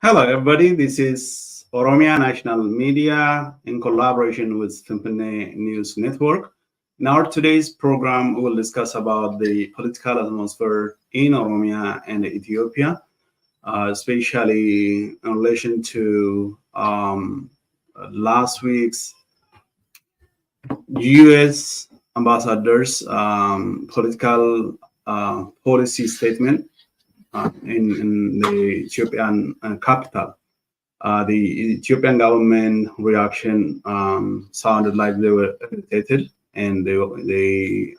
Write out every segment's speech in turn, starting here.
Hello, everybody. This is Oromia National Media in collaboration with Symphony News Network. In our today's program, we will discuss about the political atmosphere in Oromia and Ethiopia, especially in relation to last week's U.S. ambassador's political policy statement in the Ethiopian capital. The Ethiopian government reaction sounded like they were irritated, and they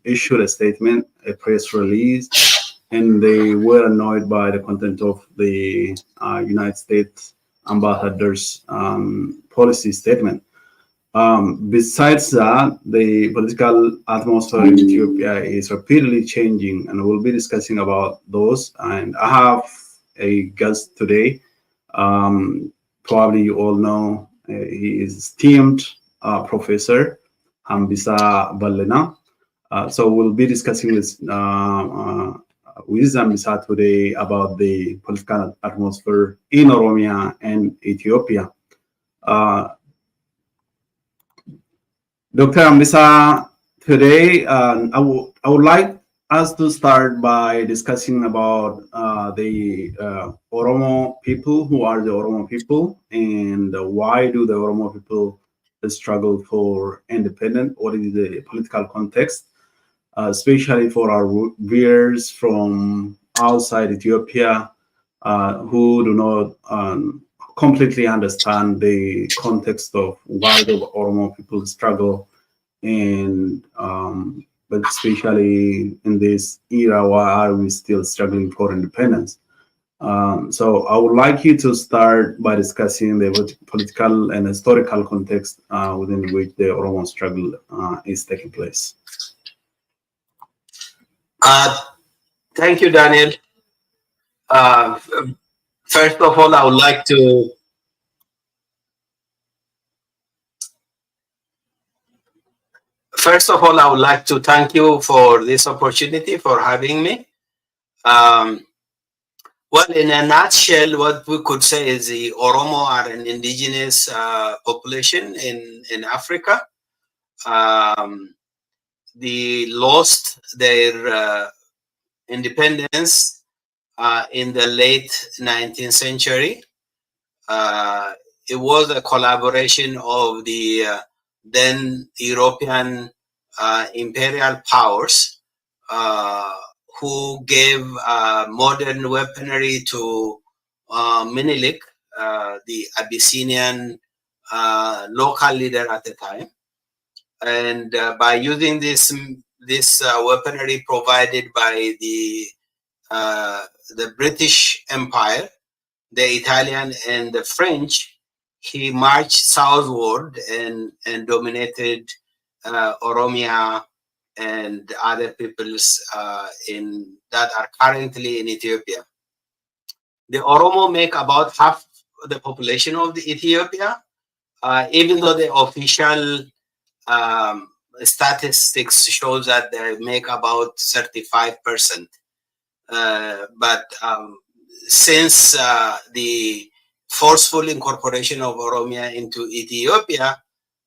issued a statement, a press release, and they were annoyed by the content of the United States ambassador's policy statement. Besides that, the political atmosphere in Ethiopia is rapidly changing, and we'll be discussing about those. And I have a guest today. Probably you all know he is esteemed Professor Hambisa Balena. So we'll be discussing with Hambisa today about the political atmosphere in Oromia and Ethiopia. Dr. Ambisa, today I would like us to start by discussing about the Oromo people. Who are the Oromo people, and why do the Oromo people struggle for independence? What is the political context, especially for our viewers from outside Ethiopia who do not completely understand the context of why the Oromo people struggle, and but especially in this era, why are we still struggling for independence? So I would like you to start by discussing the political and historical context within which the Oromo struggle is taking place. Thank you, Daniel. First of all, I would like to thank you for this opportunity for having me. Well, in a nutshell, what we could say is the Oromo are an indigenous population in Africa. They lost their independence in the late 19th century. It was a collaboration of the then European imperial powers who gave modern weaponry to Menelik, the Abyssinian local leader at the time. And by using this weaponry provided by the British Empire, the Italian and the French, he marched southward and dominated Oromia and other peoples in that are currently in Ethiopia. The Oromo make about half the population of the Ethiopia, even though the official statistics shows that they make about 35%. But since the forceful incorporation of Oromia into Ethiopia,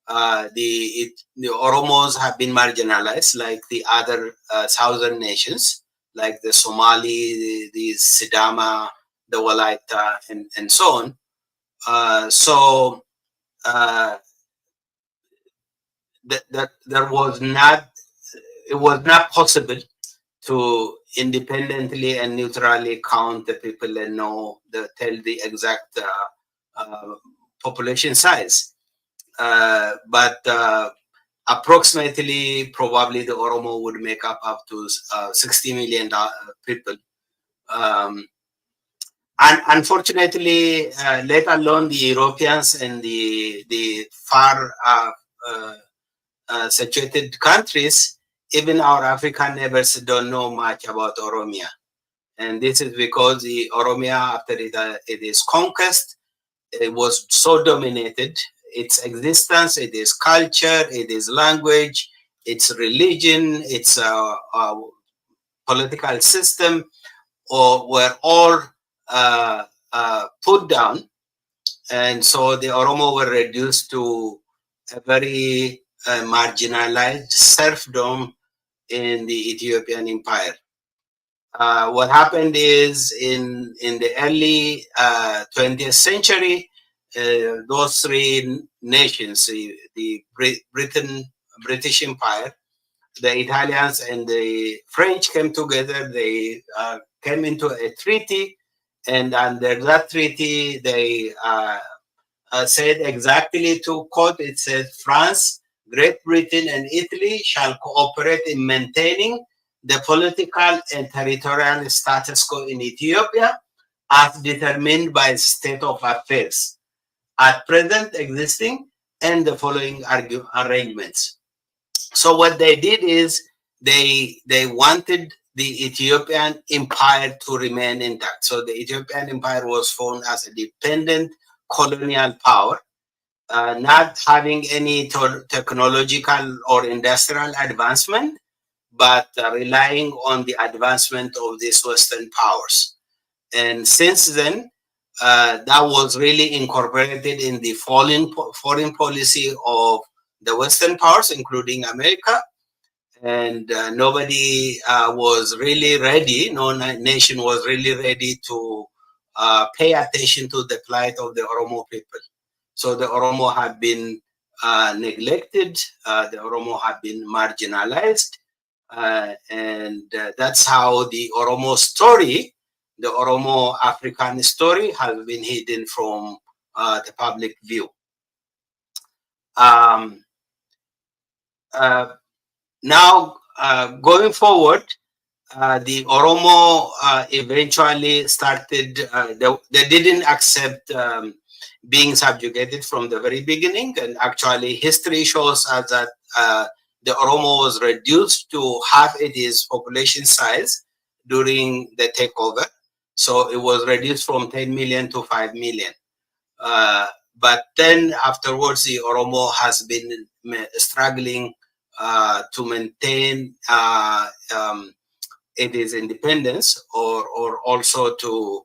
the Oromos have been marginalized like the other southern nations, like the Somali, the Sidama, the Walaita, and so on. So that it was not possible to independently and neutrally count the people and tell the exact population size. But approximately, probably the Oromo would make up to 60 million people. And unfortunately, let alone the Europeans and the far situated countries, even our African neighbors don't know much about Oromia. And this is because the Oromia, after its conquest, it was so dominated. Its existence, it is culture, it is language, its religion, its political system, were all put down, and so the Oromo were reduced to a very marginalized serfdom in the Ethiopian empire. What happened is in the early 20th century, those three nations, the British Empire, the Italians and the French came together. They came into a treaty, and under that treaty, they said exactly, to quote, it says, France, Great Britain, and Italy shall cooperate in maintaining the political and territorial status quo in Ethiopia as determined by the state of affairs at present existing and the following arrangements. So what they did is they wanted the Ethiopian empire to remain intact. So the Ethiopian empire was formed as a dependent colonial power, not having any technological or industrial advancement, but relying on the advancement of these Western powers. And since then, that was really incorporated in the foreign policy of the Western powers, including America. And nobody was really ready, no nation was really ready to pay attention to the plight of the Oromo people. So the Oromo have been neglected, the Oromo have been marginalized, and that's how the Oromo story, the Oromo African story, has been hidden from the public view. Now, going forward, the Oromo eventually started, they didn't accept being subjugated from the very beginning. And actually, history shows us that the Oromo was reduced to half its population size during the takeover. So it was reduced from 10 million to 5 million. But then afterwards, the Oromo has been struggling to maintain its independence, or also to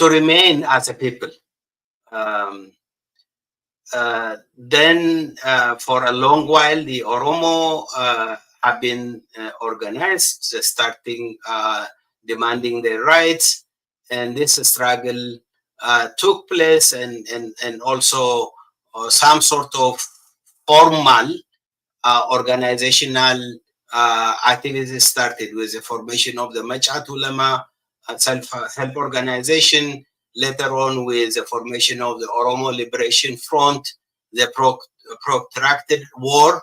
remain as a people. Then for a long while, the Oromo have been organized, starting demanding their rights, and this struggle took place, and also some sort of formal organizational activities started with the formation of the Maj'at Ulama self-help organization, later on with the formation of the Oromo Liberation Front, the protracted war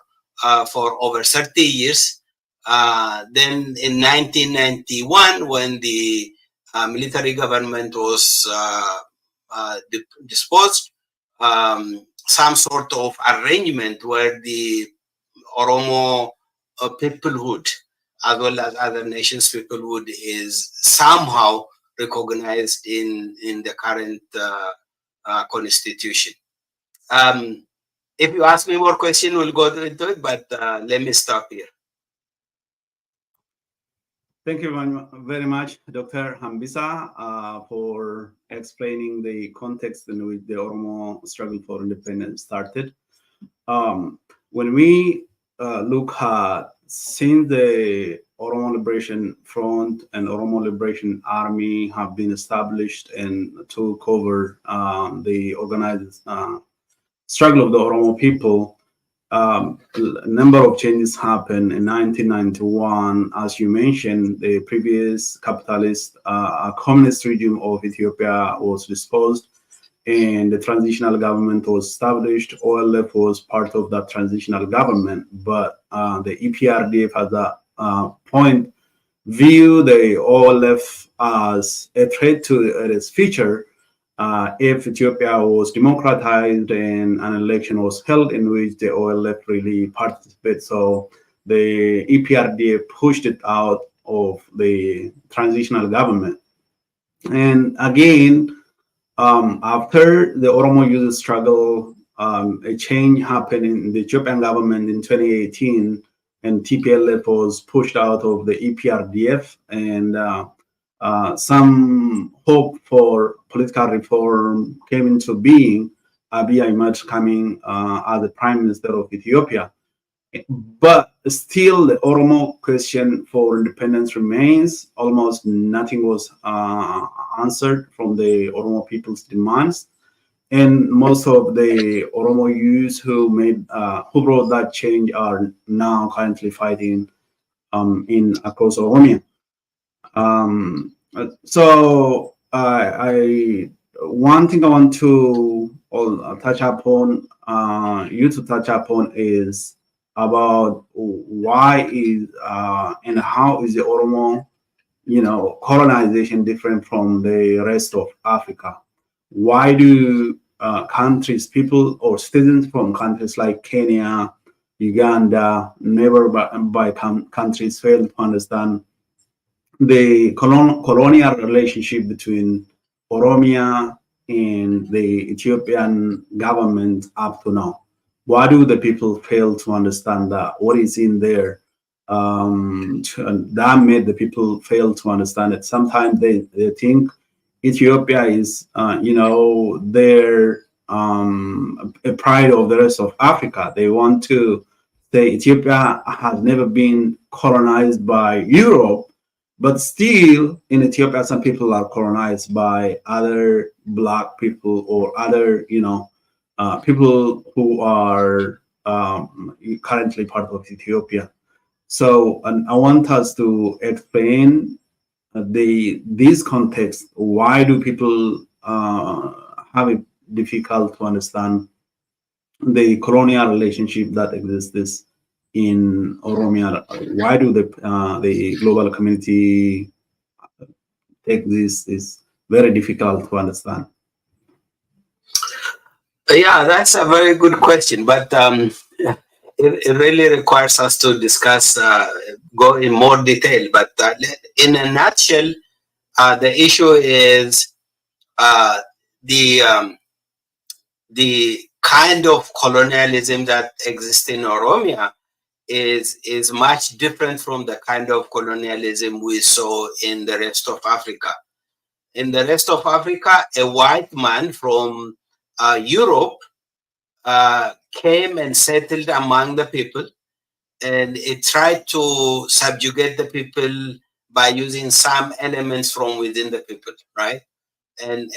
for over 30 years. Then in 1991, when the military government was disposed, some sort of arrangement where the Oromo peoplehood, as well as other nations' peoplehood, is somehow recognized in the current constitution. If you ask me more questions, we'll go into it, but let me stop here. Thank you very much, Dr. Hambisa, for explaining the context in which the Oromo struggle for independence started. When we look at since the Oromo Liberation Front and Oromo Liberation Army have been established and took over the organized struggle of the Oromo people, a number of changes happened in 1991. As you mentioned, the previous capitalist communist regime of Ethiopia was disposed, and the transitional government was established. OLF was part of that transitional government, but the EPRDF at that point viewed the OLF as a threat to its future if Ethiopia was democratized and an election was held in which the OLF really participated. So the EPRDF pushed it out of the transitional government. And again, after the Oromo youth struggle, a change happened in the Ethiopian government in 2018, and TPLF was pushed out of the EPRDF, and some hope for political reform came into being. Abiy Ahmed coming as the Prime Minister of Ethiopia. But still, the Oromo question for independence remains. Almost nothing was answered from the Oromo people's demands, and most of the Oromo youths who brought that change are now currently fighting in across Oromia. So one thing I want to touch upon, you to touch upon is about why is and how is the Oromo, colonization different from the rest of Africa? Why do countries, people or citizens from countries like Kenya, Uganda, neighbor countries fail to understand the colonial relationship between Oromia and the Ethiopian government up to now? Why do the people fail to understand that? What is in there? That made the people fail to understand it. Sometimes they think Ethiopia is, their a pride of the rest of Africa. They want to say Ethiopia has never been colonized by Europe, but still in Ethiopia, some people are colonized by other Black people or other, people who are currently part of Ethiopia. So, and I want us to explain this context. Why do people have it difficult to understand the colonial relationship that exists in Oromia? Why do the global community take this? Is very difficult to understand. Yeah, that's a very good question, but it really requires us to discuss, go in more detail. But in a nutshell, the issue is the kind of colonialism that exists in Oromia is much different from the kind of colonialism we saw in the rest of Africa. In the rest of Africa, a white man from Europe came and settled among the people, and it tried to subjugate the people by using some elements from within the people, right? And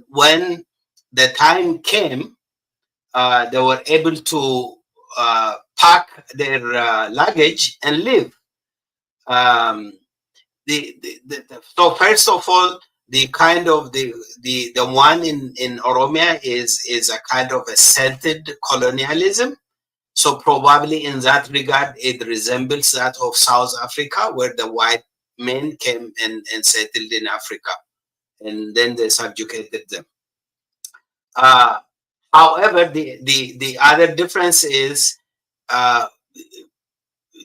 when the time came, they were able to pack their luggage and leave. So first of all, the kind of the one in Oromia is a kind of a centered colonialism. So probably in that regard, it resembles that of South Africa, where the white men came and settled in Africa, and then they subjugated them. However, the other difference is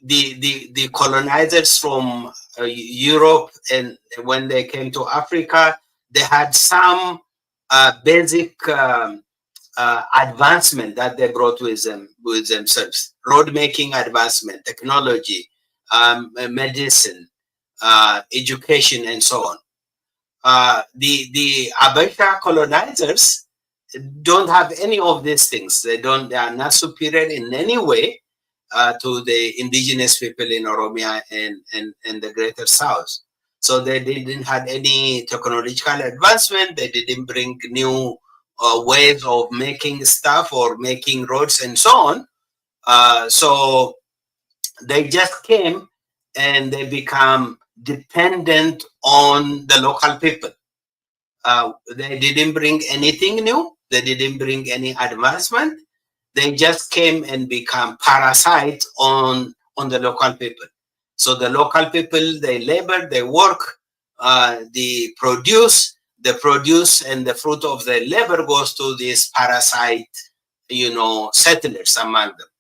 the colonizers from Europe, and when they came to Africa, they had some basic advancement that they brought with themselves: road making advancement, technology, medicine, education, and so on. The Abesha colonizers don't have any of these things. They are not superior in any way to the indigenous people in Oromia and the Greater South. So they didn't have any technological advancement. They didn't bring new ways of making stuff or making roads and so on. So they just came and they become dependent on the local people. They didn't bring anything new. They didn't bring any advancement. They just came and become parasites on the local people. So the local people, they labor, they work, they produce, and the fruit of their labor goes to these parasite, settlers among them.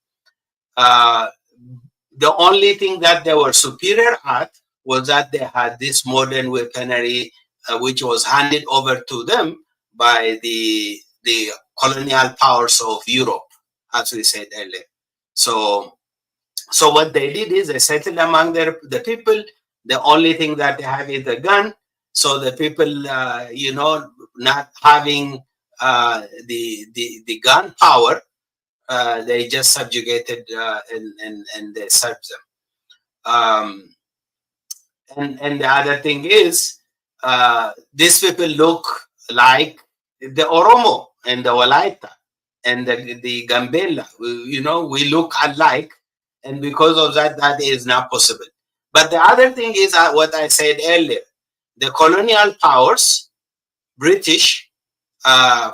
The only thing that they were superior at was that they had this modern weaponry, which was handed over to them by the colonial powers of Europe, as we said earlier. So what they did is they settled among the people. The only thing that they have is a gun. So the people, you know, not having the gun power, they just subjugated and they served them. And the other thing is, these people look like the Oromo and the Walaita and the Gambela. You know, we look alike, and because of that, that is not possible. But the other thing is what I said earlier: the colonial powers, British,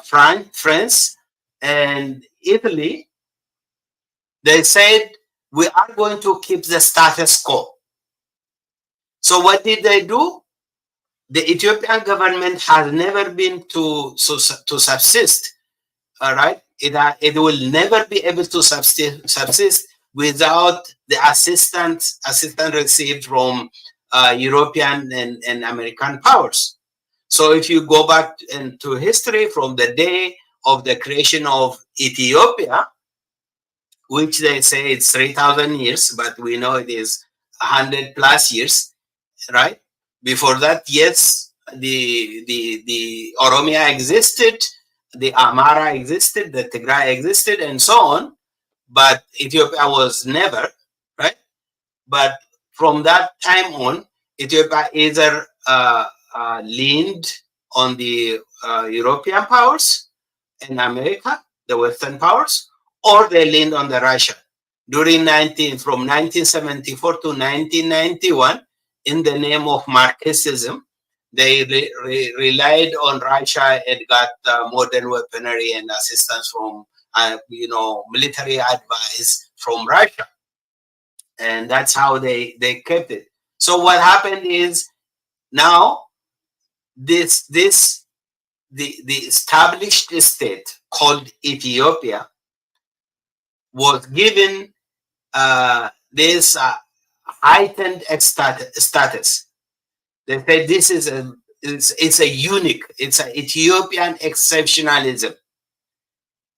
France, and Italy, they said we are going to keep the status quo. So what did they do? The Ethiopian government has never been to subsist. All right, it will never be able to subsist without the assistance received from European and American powers. So if you go back into history, from the day of the creation of Ethiopia, which they say it's 3,000 years, but we know it is 100 plus years, right? Before that, yes, the Oromia existed, the Amara existed, the Tigray existed, and so on, but Ethiopia was never, right? But from that time on, Ethiopia either leaned on the European powers in America, the Western powers, or they leaned on the Russia. From 1974 to 1991, in the name of Marxism, they relied on Russia and got modern weaponry and assistance from, you know, military advice from Russia. And that's how they kept it. So what happened is, now the established state called Ethiopia was given this heightened status. They said this is it's a unique, it's an Ethiopian exceptionalism.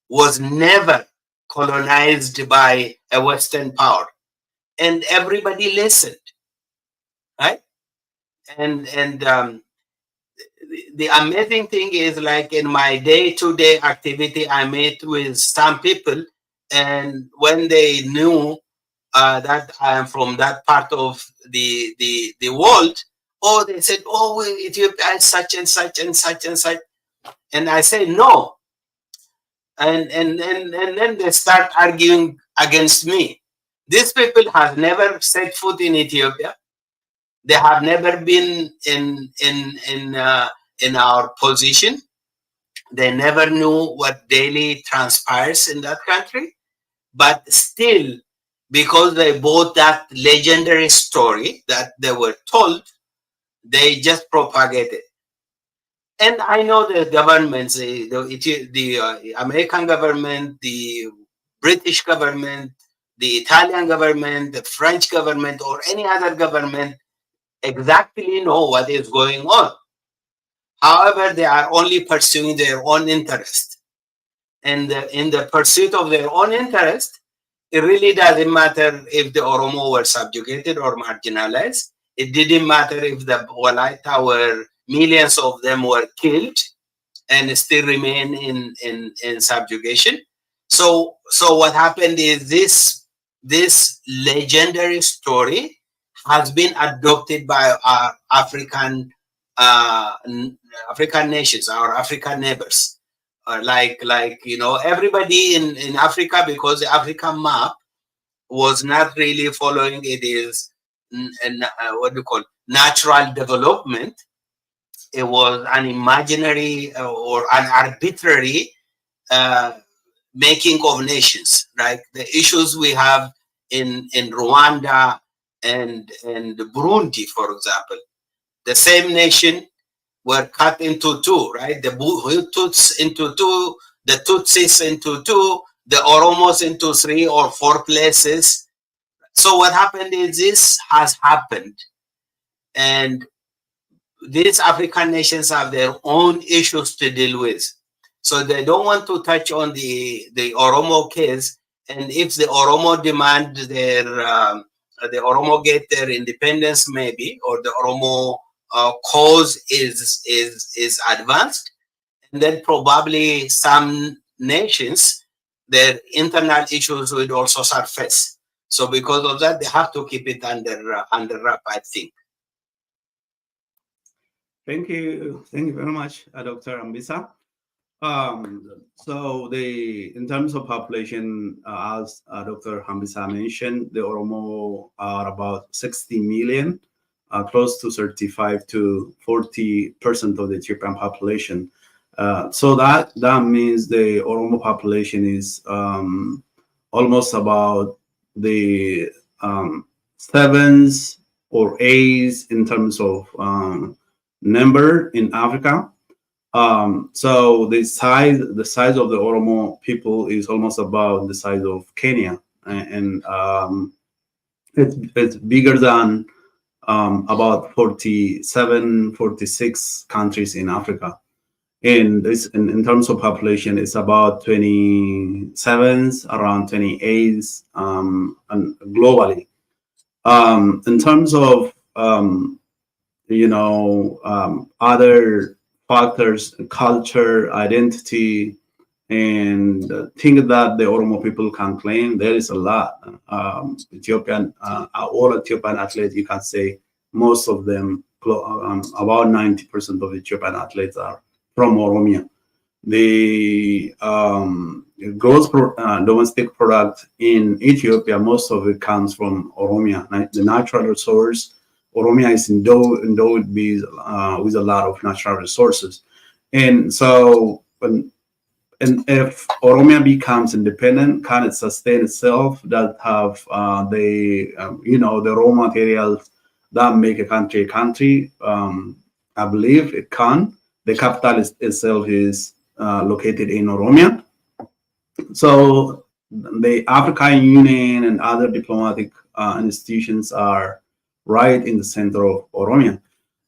Was never colonized by a Western power, and everybody listened, right? And the amazing thing is, like in my day-to-day activity, I met with some people, and when they knew that I am from that part of the world, oh, they said, oh, Ethiopia is such and such and such and such, and I say no, and then they start arguing against me. These people have never set foot in Ethiopia. They have never been in our position. They never knew what daily transpires in that country. But still, because they bought that legendary story that they were told, they just propagated. And I know the governments, the American government, the British government, the Italian government, the French government, or any other government exactly know what is going on. However, they are only pursuing their own interest. And in the pursuit of their own interest, it really doesn't matter if the Oromo were subjugated or marginalized. It didn't matter if the Walaita were, millions of them were killed and still remain in subjugation. So what happened is this legendary story has been adopted by our African nations, our African neighbors. Like you know, everybody in Africa, because the African map was not really following it is what do you call natural development. It was an imaginary or an arbitrary making of nations. Like the issues we have in Rwanda and Burundi, for example, the same nation were cut into two, right? The Hutus into two, the Tutsis into two, the Oromos into 3 or 4 places. So what happened is this has happened, and these African nations have their own issues to deal with. So they don't want to touch on the Oromo case. And if the Oromo demand their the Oromo get their independence, maybe, or the Oromo cause is advanced, and then probably some nations, their internal issues will also surface. So because of that, they have to keep it under wrap, I think. Thank you very much, Dr. Ambisa. So in terms of population, as Dr. Hambisa mentioned, the Oromo are about 60 million, close to 35 to 40% of the Ethiopian population. So that means the Oromo population is almost about the sevens or eights in terms of number in Africa. So the size of the Oromo people is almost about the size of Kenya, and it's bigger than about 47, 46 countries in Africa. And this, in terms of population, it's about 27s, around 28s, and globally. In terms of other factors, culture, identity, and things that the Oromo people can claim, there is a lot. Ethiopian, all Ethiopian athletes, you can say most of them, about 90% of Ethiopian athletes are from Oromia. The gross domestic product in Ethiopia, most of it comes from Oromia, the natural resource. Oromia is endowed with a lot of natural resources. And so, if Oromia becomes independent, can it sustain itself? That have the raw materials that make a country a country? I believe it can. The capital itself is located in Oromia. So the African Union and other diplomatic institutions are right in the center of Oromia.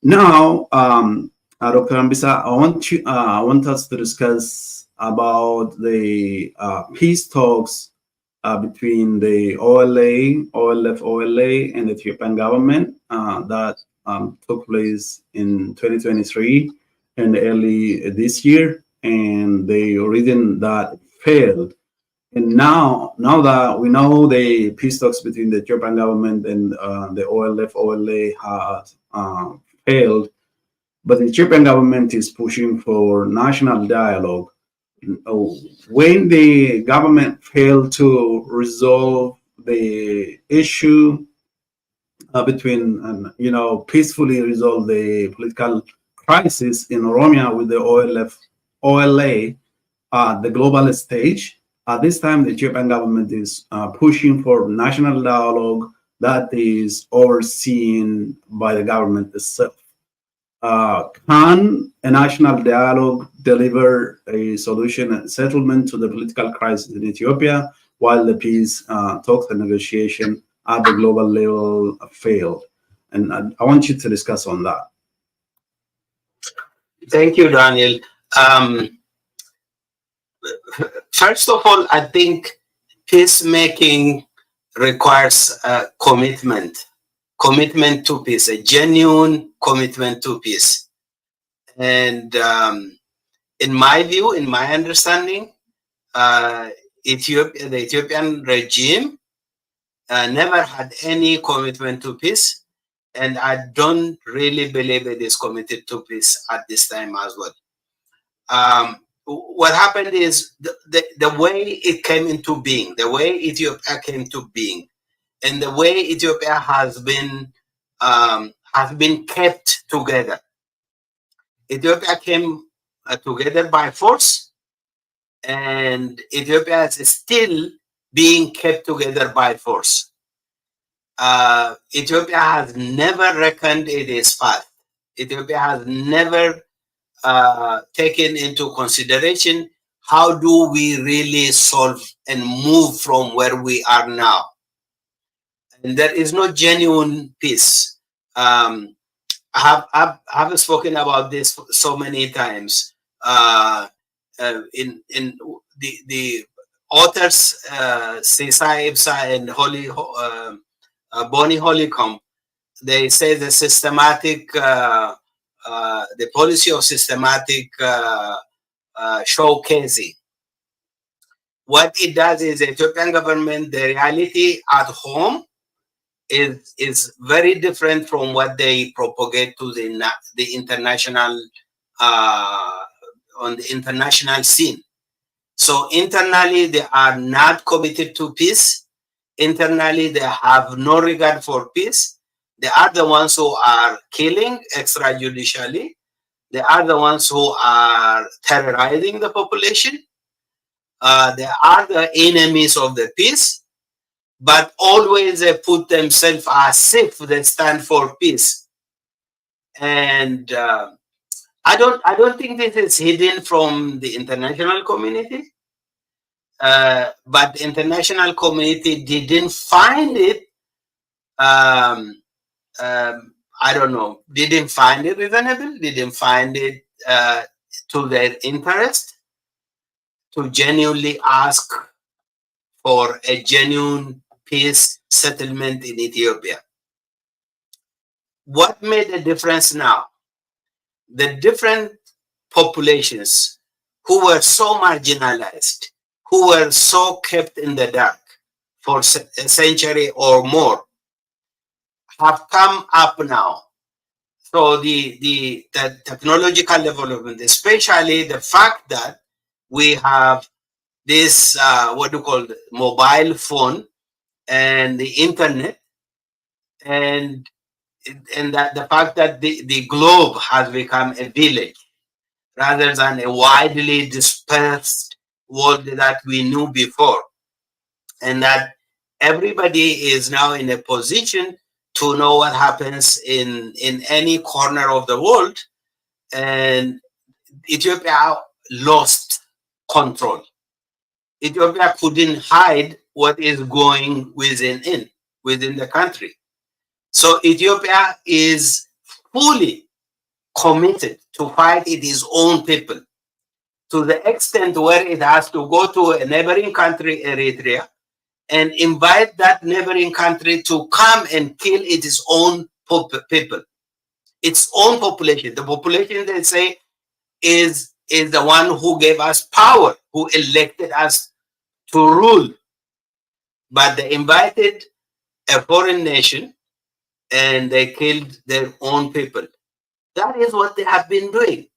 Now, Dr. Ambisa, I want us to discuss about the peace talks between the OLA, OLF-OLA, and the Ethiopian government that took place in 2023 and early this year, and the reason that failed. And now that we know the peace talks between the Ethiopian government and the OLF-OLA has failed, but the Ethiopian government is pushing for national dialogue. When the government failed to resolve the issue peacefully resolve the political crisis in Oromia with the OLF-OLA at the global stage, at this time the Ethiopian government is pushing for national dialogue that is overseen by the government itself. Can a national dialogue deliver a solution and settlement to the political crisis in Ethiopia while the peace talks and negotiation at the global level failed? And I want you to discuss on that. Thank you, Daniel. First of all, I think peacemaking requires commitment to peace, a genuine commitment to peace. And in my view, in my understanding, the Ethiopian regime never had any commitment to peace, and I don't really believe it is committed to peace at this time as well. What happened is the way it came into being, the way Ethiopia came to being, and the way Ethiopia has been kept together. Ethiopia came together by force, and Ethiopia is still being kept together by force. Ethiopia has never reckoned its path. Ethiopia has never taken into consideration how do we really solve and move from where we are now. And there is no genuine peace. I've spoken about this so many times. In the authors, Sisai Ibsa and Bonnie Hollycomb, they say the systematic, the policy of systematic showcasing. What it does is the Ethiopian government, the reality at home is very different from what they propagate to the international, on the international scene. So internally, they are not committed to peace. Internally, they have no regard for peace. They are the ones who are killing extrajudicially. They are the ones who are terrorizing the population. They are the enemies of the peace, but always they put themselves as if they stand for peace. And I don't think this is hidden from the international community. But the international community didn't find it, I don't know, didn't find it reasonable, didn't find it to their interest to genuinely ask for a genuine peace settlement in Ethiopia. What made a difference now? The different populations who were so marginalized, who were so kept in the dark for a century or more, have come up now. So the technological development, especially the fact that we have this what do you call mobile phone and the internet, and that the fact that the globe has become a village rather than a widely dispersed world that we knew before, and that everybody is now in a position to know what happens in any corner of the world. And Ethiopia lost control. Ethiopia couldn't hide what is going within the country. So Ethiopia is fully committed to fight its own people, to the extent where it has to go to a neighboring country, Eritrea, and invite that neighboring country to come and kill its own people, its own population. The population, they say, is the one who gave us power, who elected us to rule. But they invited a foreign nation and they killed their own people. That is what they have been doing.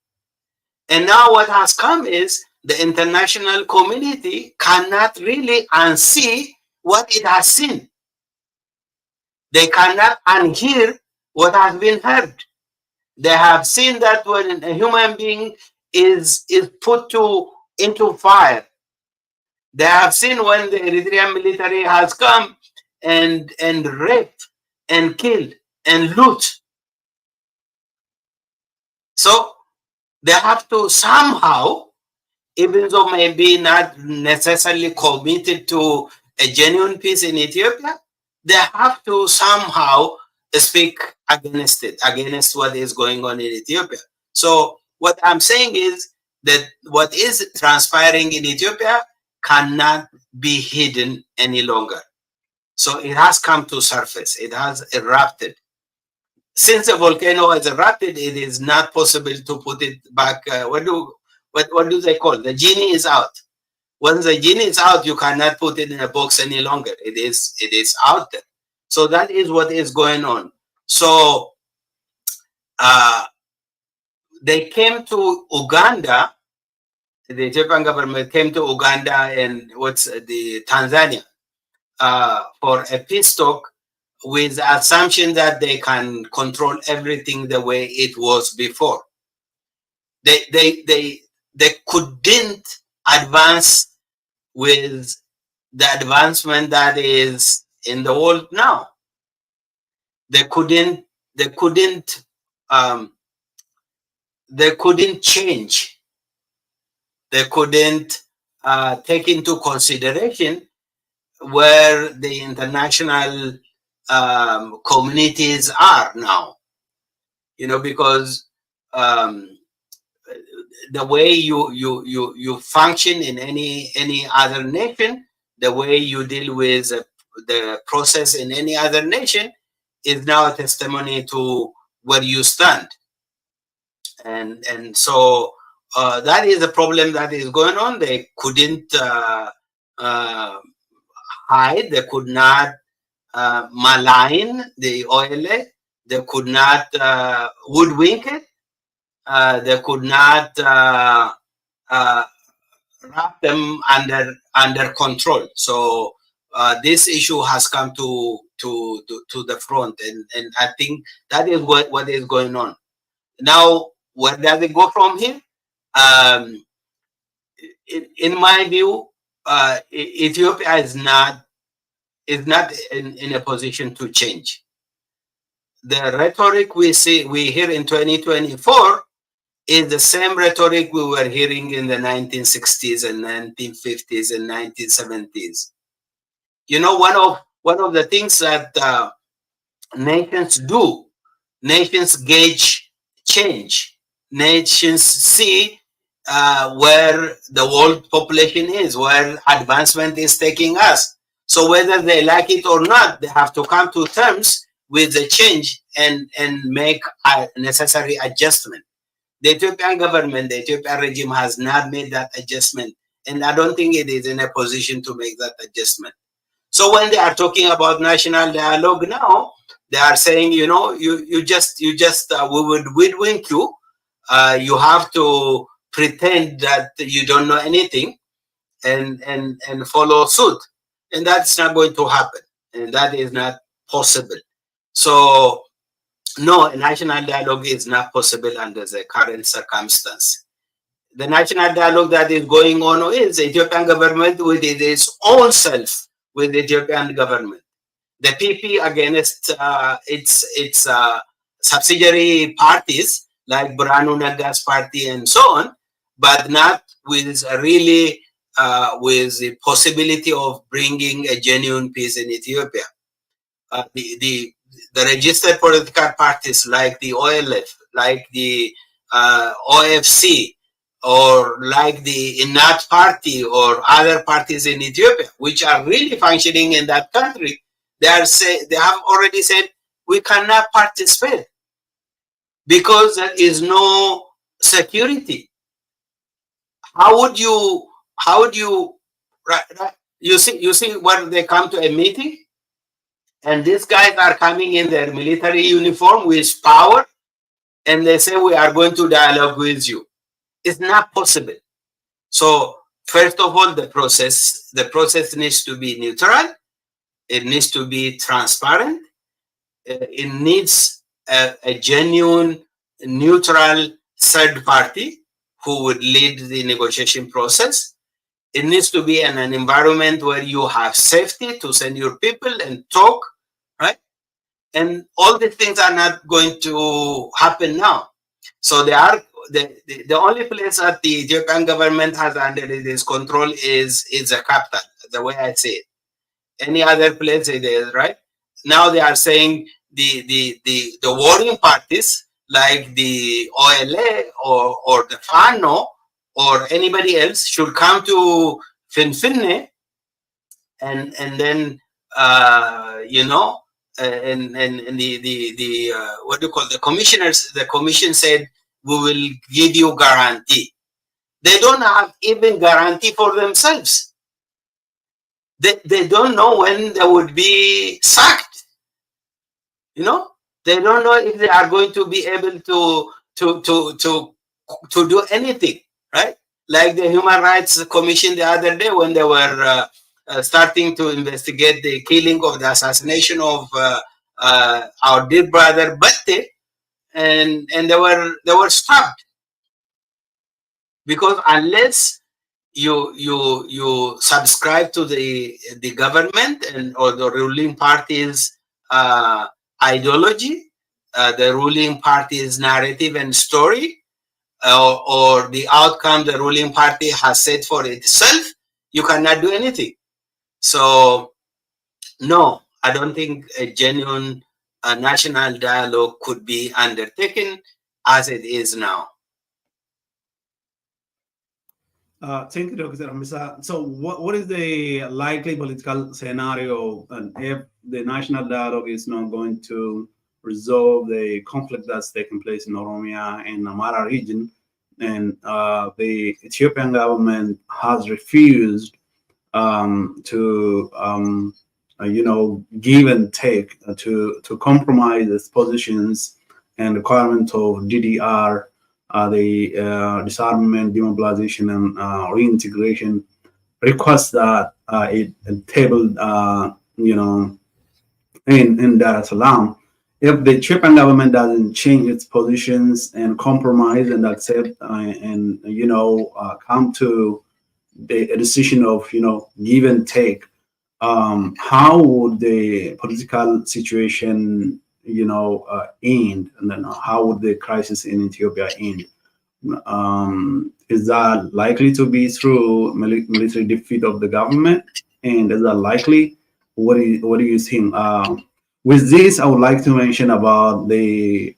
And now what has come is the international community cannot really unsee what it has seen. They cannot unhear what has been heard. They have seen that when a human being is put into fire, they have seen when the Eritrean military has come and raped and killed and loot. So they have to somehow, even though maybe not necessarily committed to a genuine peace in Ethiopia, they have to somehow speak against it, against what is going on in Ethiopia. So what I'm saying is that what is transpiring in Ethiopia cannot be hidden any longer. So it has come to surface. It has erupted. Since the volcano has erupted, it is not possible to put it back. What do they call it? The genie is out. Once the genie is out, you cannot put it in a box any longer. It is out there. So that is what is going on. So they came to Uganda. The Ethiopian government came to Uganda and the Tanzania for a peace talk, with the assumption that they can control everything the way it was before. They couldn't advance with the advancement that is in the world now. They couldn't change. They couldn't take into consideration where the international communities are now. Because the way you function in any other nation, the way you deal with the process in any other nation is now a testimony to where you stand. And so that is the problem that is going on. They couldn't hide, they could not malign the OLA, they could not woodwink it, they could not wrap them under control. So this issue has come to the front, and I think that is what is going on. Now, where does it go from here? In my view, Ethiopia is not in a position to change. The rhetoric we hear in 2024 is the same rhetoric we were hearing in the 1960s and 1950s and 1970s. You know, one of the things that nations do, nations gauge change. Nations see where the world population is, where advancement is taking us. So whether they like it or not, they have to come to terms with the change and make a necessary adjustment. The Ethiopian government, the Ethiopian regime has not made that adjustment, and I don't think it is in a position to make that adjustment. So when they are talking about national dialogue now, they are saying, you know, you just we would hoodwink you. You have to pretend that you don't know anything and follow suit, and that's not going to happen, and that is not possible. So no, a national dialogue is not possible under the current circumstance. The national dialogue that is going on is the Ethiopian government with its own self, with the Ethiopian government. The PP against its subsidiary parties like Branu Naga's party and so on, but not with really with the possibility of bringing a genuine peace in Ethiopia. The registered political parties like the OLF, like the OFC, or like the Inat party or other parties in Ethiopia, which are really functioning in that country, they have already said we cannot participate because there is no security. How would you you see when they come to a meeting and these guys are coming in their military uniform with power and they say we are going to dialogue with you. It's not possible. So first of all, the process needs to be neutral. It needs to be transparent. It needs a genuine, neutral third party who would lead the negotiation process. It needs to be in an environment where you have safety to send your people and talk, right? And all these things are not going to happen now. So they are the only place that the Ethiopian government has under its control is the capital, the way I say it. Any other place it is, right? Now they are saying the warring parties like the OLA or the FANO or anybody else should come to Finfinne and then you know and the what do you call the commissioners? The commission said we will give you guarantee. They don't have even guarantee for themselves. They don't know when they would be sacked. You know, they don't know if they are going to be able to do anything, right? Like the Human Rights Commission the other day when they were starting to investigate the killing of the assassination of our dear brother Batte, and they were stopped because unless you subscribe to the government and or the ruling party's ideology, the ruling party's narrative and story, or the outcome the ruling party has set for itself, you cannot do anything. So no, I don't think a genuine national dialogue could be undertaken as it is now. Thank you, Dr. Hamisa. So, what is the likely political scenario, and if the national dialogue is not going to resolve the conflict that's taking place in Oromia and Amara region, and the Ethiopian government has refused to give and take, to compromise its positions and requirement of DDR, the disarmament, demobilization, and reintegration requests that it tabled, in Dar es Salaam. If the Ethiopian government doesn't change its positions and compromise and accept and come to a decision of give and take, how would the political situation end, and then how would the crisis in Ethiopia end? Is that likely to be through military defeat of the government, and is that likely? What do you think? With this, I would like to mention about the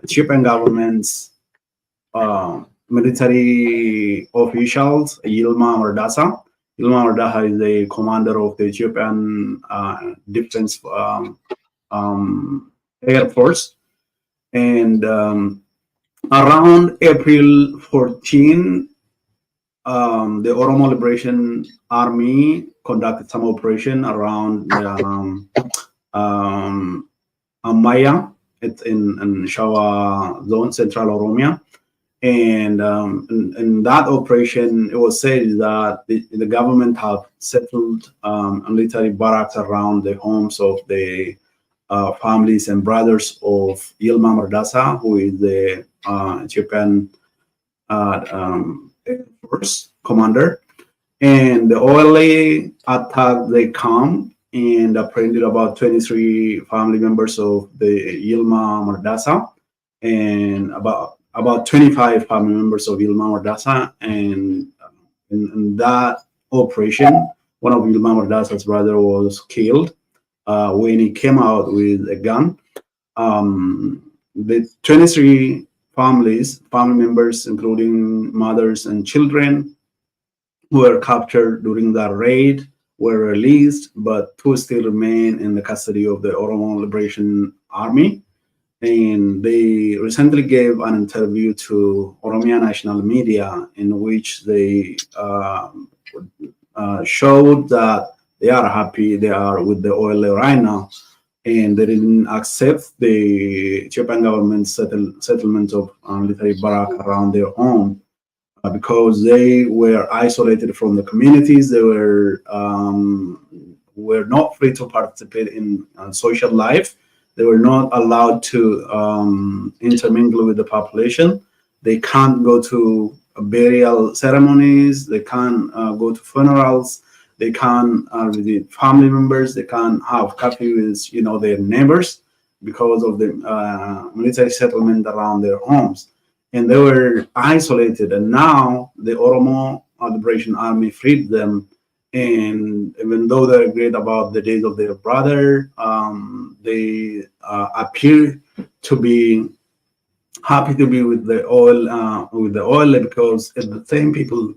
Ethiopian government's military officials, Yilma Mardasa. Yilma Mardasa is the commander of the Ethiopian Defense Air Force. And around April 14, the Oromo Liberation Army conducted some operation around Amaya. It's in Shawa Zone, Central Oromia. And in that operation, it was said that the government have settled military barracks around the homes of the families and brothers of Yilma Mardasa, who is the Ethiopian Air Force commander. And the OLA attacked the camp and apprehended about 23 family members of the Yilma Mardasa, and about 25 family members of Yilma Mardasa. And in that operation, one of Yilma Mardasa's brother was killed when he came out with a gun. The 23 family members, including mothers and children, who were captured during that raid, were released, but two still remain in the custody of the Oromo Liberation Army. And they recently gave an interview to Oromia national media in which they showed that they are happy, they are with the OLA right now, and they didn't accept the Ethiopian government's settlement of military barrack around their home because they were isolated from the communities. They were not free to participate in social life. They were not allowed to intermingle with the population. They can't go to burial ceremonies. They can't go to funerals. They can't visit family members. They can't have coffee with their neighbors because of the military settlement around their homes. And they were isolated. And now the Oromo Liberation Army freed them. And even though they're great about the days of their brother, they appear to be happy to be with the oil because it's the same people,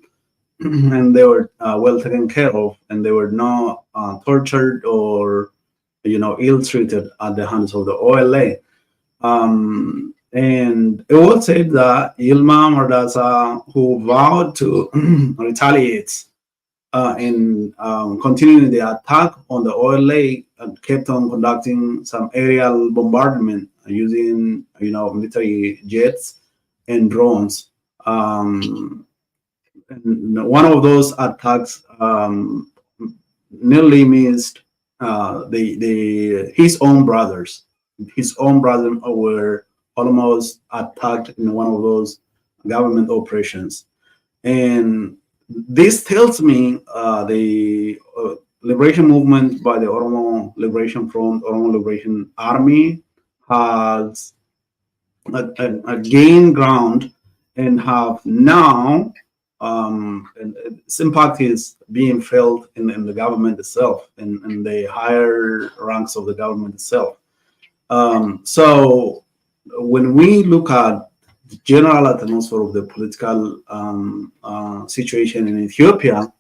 and they were well taken care of, and they were not tortured or ill-treated at the hands of the OLA. And it was said that Yilma Mardasa, who vowed to retaliate in continuing the attack on the OLA, kept on conducting some aerial bombardment using military jets and drones. And one of those attacks nearly missed his own brothers. His own brothers were almost attacked in one of those government operations. And this tells me the liberation movement by the Oromo Liberation Front, Oromo Liberation Army, has gained ground and have now, and its impact is being felt in the government itself, in the higher ranks of the government itself. So when we look at general atmosphere of the political situation in Ethiopia,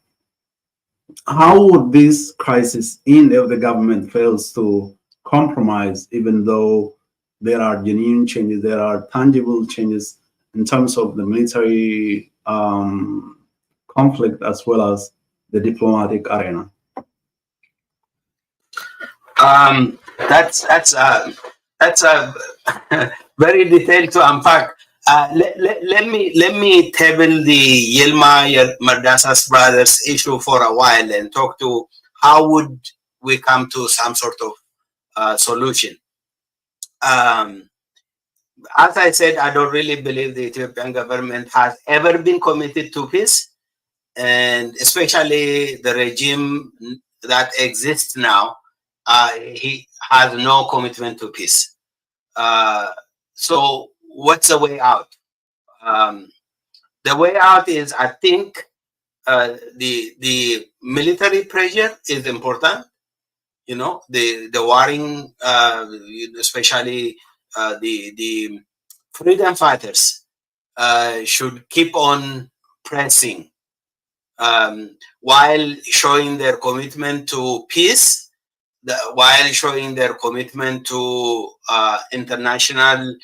how would this crisis end if the government fails to compromise, even though there are genuine changes, there are tangible changes in terms of the military conflict as well as the diplomatic arena? That's a very detailed to unpack. Let me table the Yilma Mardasas brothers issue for a while and talk to how would we come to some sort of solution. As I said, I don't really believe the Ethiopian government has ever been committed to peace, and especially the regime that exists now, he has no commitment to peace. So what's the way out? The way out is, I think, the military pressure is important. You know, the warring, especially the freedom fighters, should keep on pressing while showing their commitment to peace, while showing their commitment to international,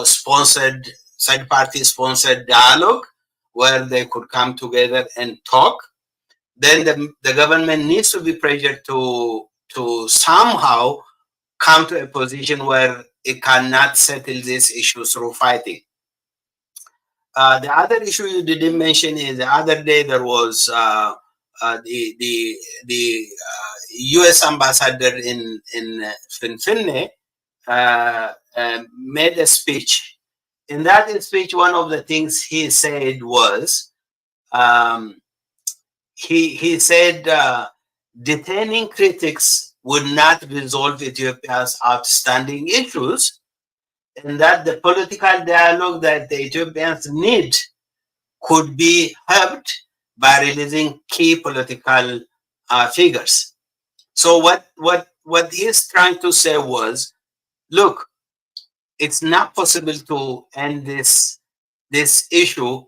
sponsored, third-party sponsored dialogue, where they could come together and talk. Then the government needs to be pressured to somehow come to a position where it cannot settle this issue through fighting. The other issue you didn't mention is the other day there was the U.S. ambassador in Finfinne made a speech. In that speech, one of the things he said was, he said detaining critics would not resolve Ethiopia's outstanding issues, and that the political dialogue that the Ethiopians need could be helped by releasing key political figures. So what he's trying to say was, look, it's not possible to end this issue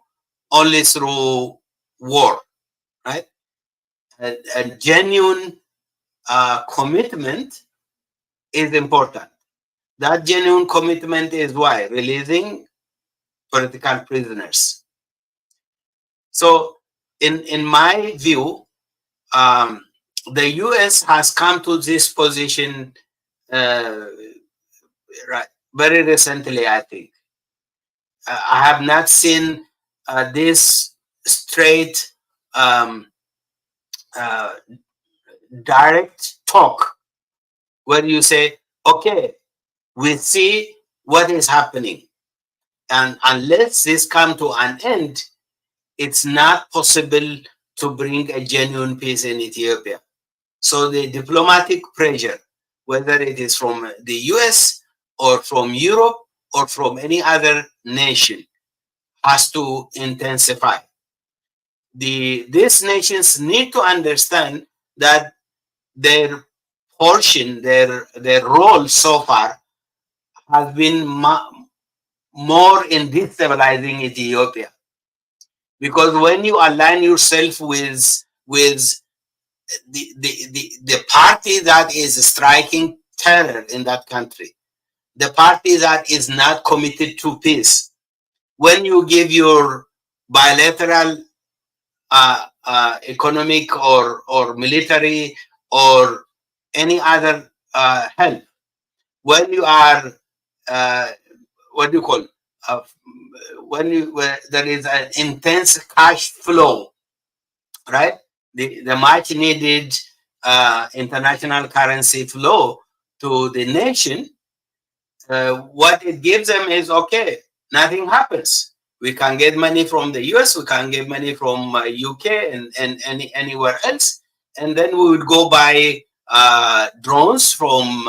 only through war, right? A genuine commitment is important. That genuine commitment is why releasing political prisoners. So, in my view, the U.S. has come to this position right very recently. I think I have not seen this straight, direct talk where you say, "Okay, we see what is happening, and unless this come to an end, it's not possible to bring a genuine peace in Ethiopia." So the diplomatic pressure, whether it is from the US or from Europe or from any other nation, has to intensify. These nations need to understand that their portion, their role so far has been more in destabilizing Ethiopia. Because when you align yourself with the party that is striking terror in that country, the party that is not committed to peace, when you give your bilateral economic or military or any other help, when you are what do you call where there is an intense cash flow, right? The much needed international currency flow to the nation, what it gives them is, okay, nothing happens. We can get money from the US, we can get money from UK and anywhere else, and then we would go buy drones from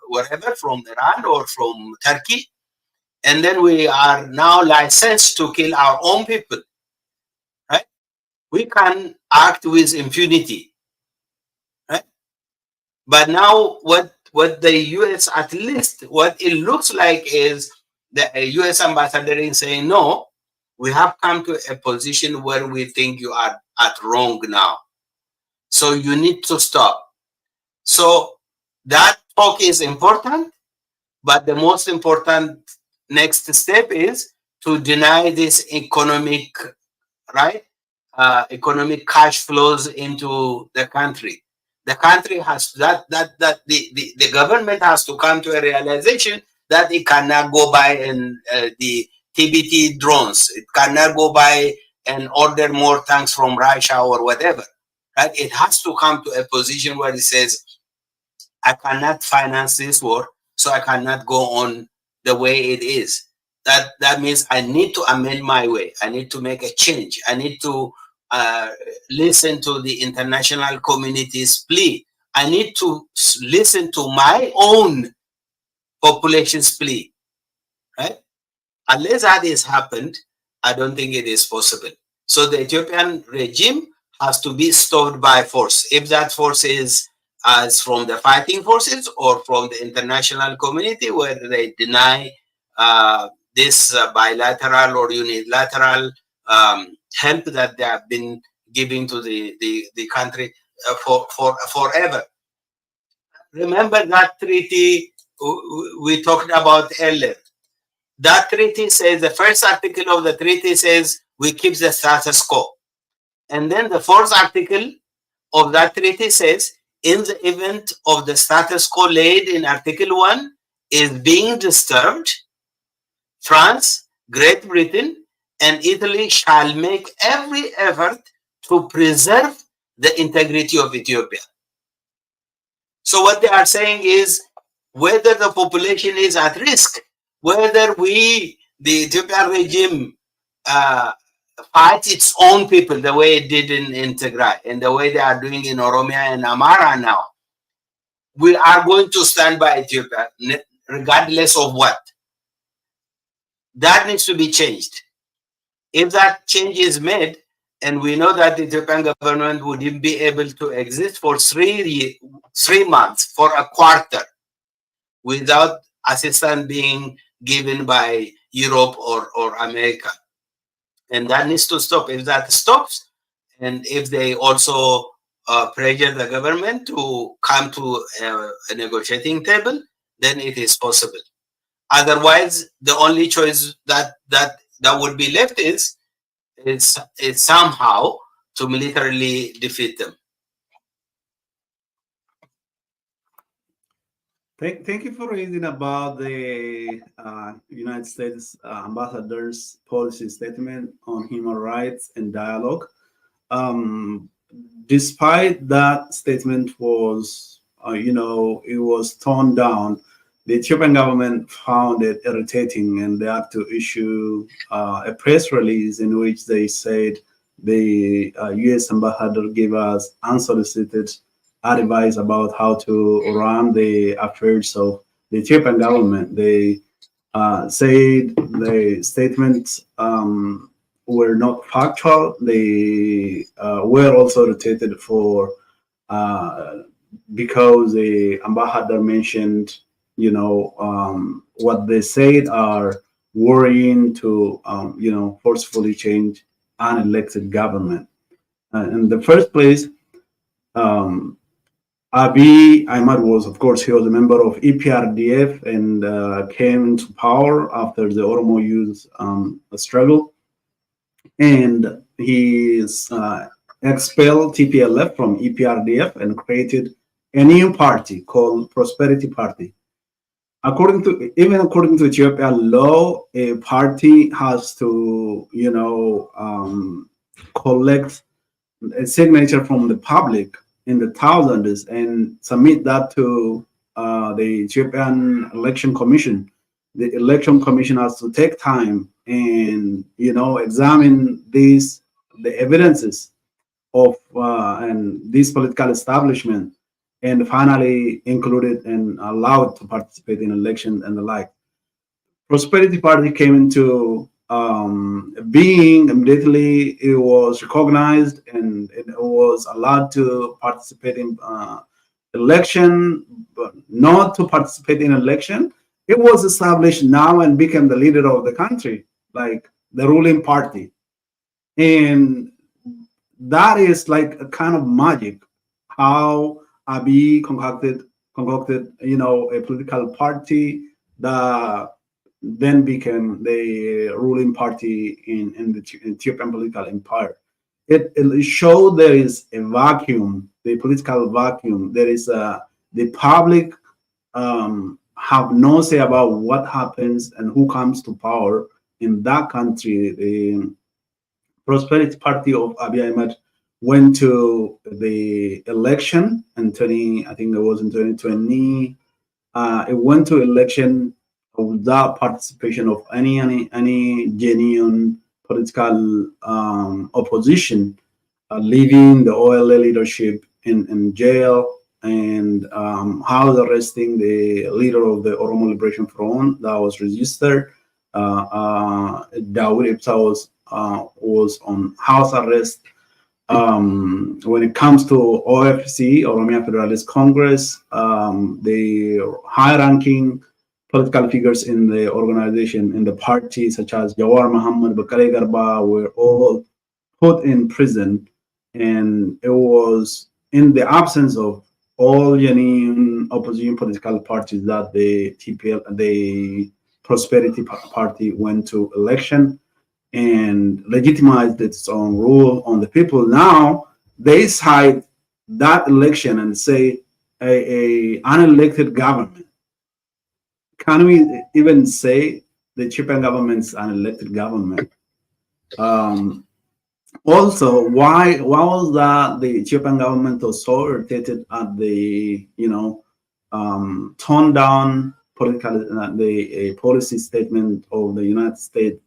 wherever, from Iran or from Turkey, and then we are now licensed to kill our own people, right? We can act with impunity, right? But now what the US, at least what it looks like, is the US ambassador is saying, no, we have come to a position where we think you are at wrong now. So you need to stop. So that talk is important, but the most important next step is to deny this economic, right? Economic cash flows into the country. The country has the government has to come to a realization that it cannot go by and the TBT drones. It cannot go by and order more tanks from Russia or whatever. Right? It has to come to a position where it says, I cannot finance this war, so I cannot go on the way it is. That means I need to amend my way. I need to make a change. I need to listen to the international community's plea. I need to listen to my own population's plea. Right? Unless that is happened, I don't think it is possible. So the Ethiopian regime has to be stopped by force. If that force is as from the fighting forces or from the international community, where they deny this bilateral or unilateral help that they have been giving to the country for forever. Remember that treaty we talked about earlier. That treaty says, the first article of the treaty says, we keep the status quo. And then the fourth article of that treaty says, in the event of the status quo laid in Article 1 is being disturbed, France, Great Britain, and Italy shall make every effort to preserve the integrity of Ethiopia. So what they are saying is, whether the population is at risk, whether the Ethiopian regime fights its own people the way it did in Tigray and the way they are doing in Oromia and Amara now, we are going to stand by Ethiopia regardless of what. That needs to be changed. If that change is made, and we know that the Ethiopian government wouldn't be able to exist for 3 months, for a quarter, without assistance being given by Europe or America. And that needs to stop. If that stops, and if they also pressure the government to come to a negotiating table, then it is possible. Otherwise, the only choice that would be left is somehow to militarily defeat them. Thank you for reading about the United States ambassador's policy statement on human rights and dialogue. Despite that statement was, it was torn down, the Ethiopian government found it irritating, and they had to issue a press release in which they said the U.S. ambassador gave us unsolicited advice about how to run the affairs of the Ethiopian government. They said the statements were not factual. They were also rotated for because the ambassador mentioned, what they said are worrying to, forcefully change an elected government. In the first place, Abiy Ahmed was, of course, he was a member of EPRDF and came into power after the Oromo youth struggle. And he expelled TPLF from EPRDF and created a new party called Prosperity Party. According to Ethiopian law, a party has to, collect a signature from the public in the thousands and submit that to the Ethiopian Election Commission. The Election Commission has to take time and examine the evidences of and this political establishment, and finally include it and allow it to participate in elections and the like. Prosperity Party came into being immediately. It was recognized and it was allowed to participate in election, but not to participate in election. it was established now and became the leader of the country, like the ruling party. And that is like a kind of magic, how Abiy concocted, a political party that then became the ruling party in the Ethiopian political empire. It showed there is a vacuum, the political vacuum. There is the public have no say about what happens and who comes to power in that country. The Prosperity Party of Abiy Ahmed went to the election in 20, I think it was in 2020. It went to election without participation of any genuine political opposition, leaving the OLA leadership in jail, and house arresting the leader of the Oromo Liberation Front that was registered. Dawood Ibsa was on house arrest. When it comes to OFC, Oromia Federalist Congress, the high-ranking political figures in the organization, in the party, such as Jawar Muhammad, Bakare Garba, were all put in prison. And it was in the absence of all genuine opposition political parties that the the Prosperity Party went to election and legitimized its own rule on the people. Now they cite that election and say a unelected government. Can we even say the Ethiopian government's unelected government? Also, why was that the Ethiopian government was so irritated at the toned down political the policy statement of the United States?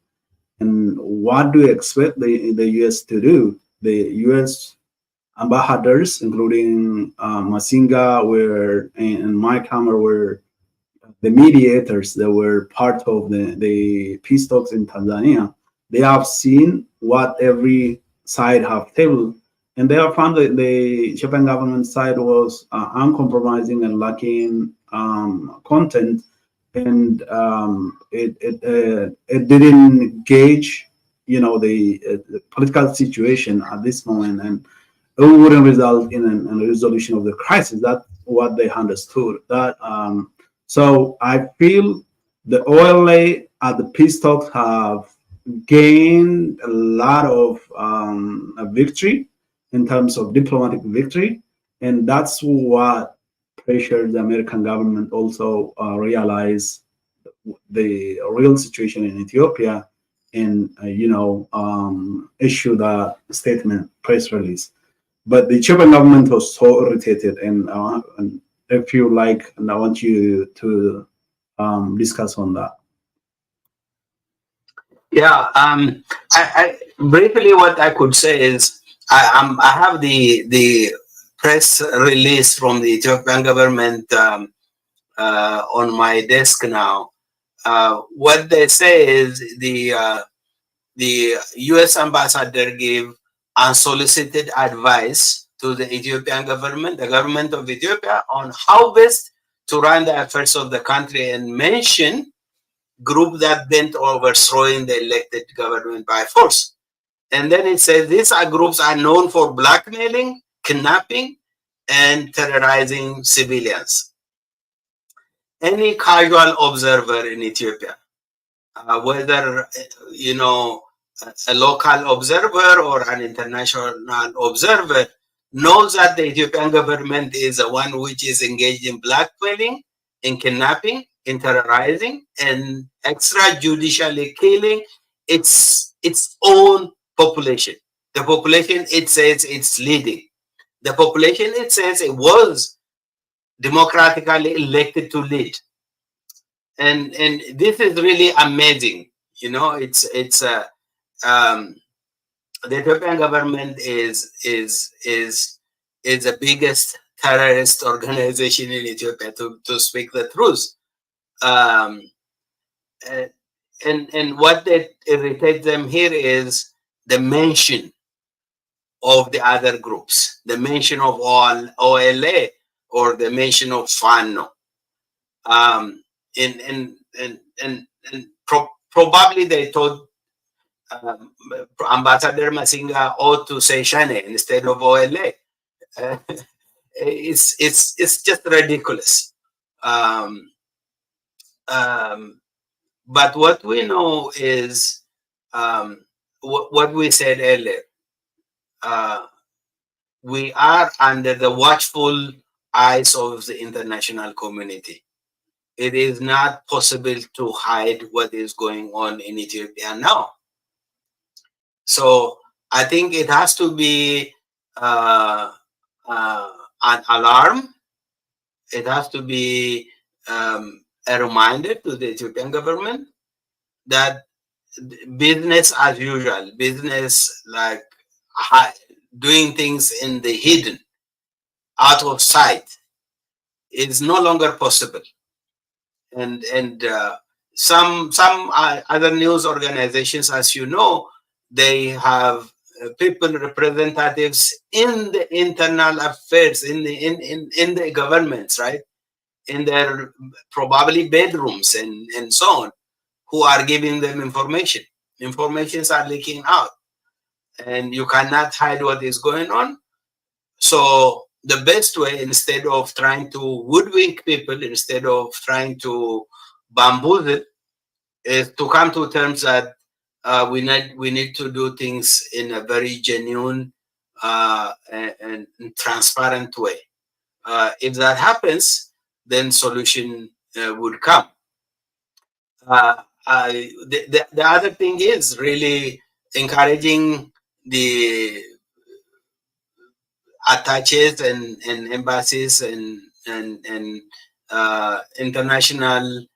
And what do you expect the U.S. to do? The U.S. ambassadors, including Masinga, and Mike Hammer, were the mediators that were part of the peace talks in Tanzania. They have seen what every side have tabled, and they have found that the Ethiopian government side was uncompromising and lacking content, and it didn't gauge, the political situation at this moment, and it wouldn't result in a resolution of the crisis. That's what they understood. So I feel the OLA at the peace talks have gained a lot of a victory in terms of diplomatic victory, and that's what pressured the American government also realize the real situation in Ethiopia and issue the statement press release. But the Ethiopian government was so irritated, and if you like, and I want you to discuss on that. Yeah, I briefly what I could say is I have the press release from the Ethiopian government on my desk now. What they say is the U.S. ambassador gave unsolicited advice to the Ethiopian government, the government of Ethiopia, on how best to run the affairs of the country, and mention group that bent overthrowing the elected government by force. And then it says these groups are known for blackmailing, kidnapping, and terrorizing civilians. Any casual observer in Ethiopia, whether a local observer or an international observer, knows that the Ethiopian government is the one which is engaged in blackmailing, in kidnapping, in terrorizing, and extrajudicially killing its own population. The population it says it's leading. The population it says it was democratically elected to lead. And this is really amazing. The Ethiopian government is the biggest terrorist organization in Ethiopia, to speak the truth. And what that irritates them here is the mention of the other groups, the mention of OLA or the mention of FANO. probably they told Ambassador Masinga ought to say Shane instead of OLA. It's just ridiculous. But what we know is what we said earlier. We are under the watchful eyes of the international community. It is not possible to hide what is going on in Ethiopia now. So I think it has to be an alarm. It has to be a reminder to the Ethiopian government that business as usual, business like doing things in the hidden, out of sight, is no longer possible. And some other news organizations, as you know, they have people, representatives in the internal affairs, in the governments, right, in their probably bedrooms and so on, who are giving them information. Informations are leaking out, and you cannot hide what is going on. So the best way, instead of trying to woodwink people, instead of trying to bamboozle, is to come to terms that we need to do things in a very genuine and transparent way. If that happens, then solution would come. The other thing is really encouraging the attaches and embassies and international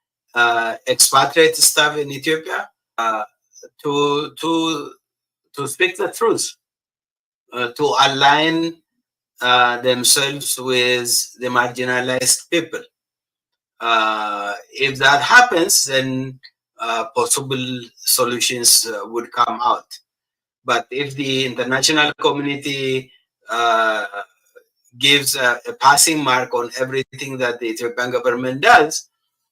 expatriate staff in Ethiopia to speak the truth, to align themselves with the marginalized people. If that happens, then possible solutions would come out. But if the international community gives a passing mark on everything that the Ethiopian government does,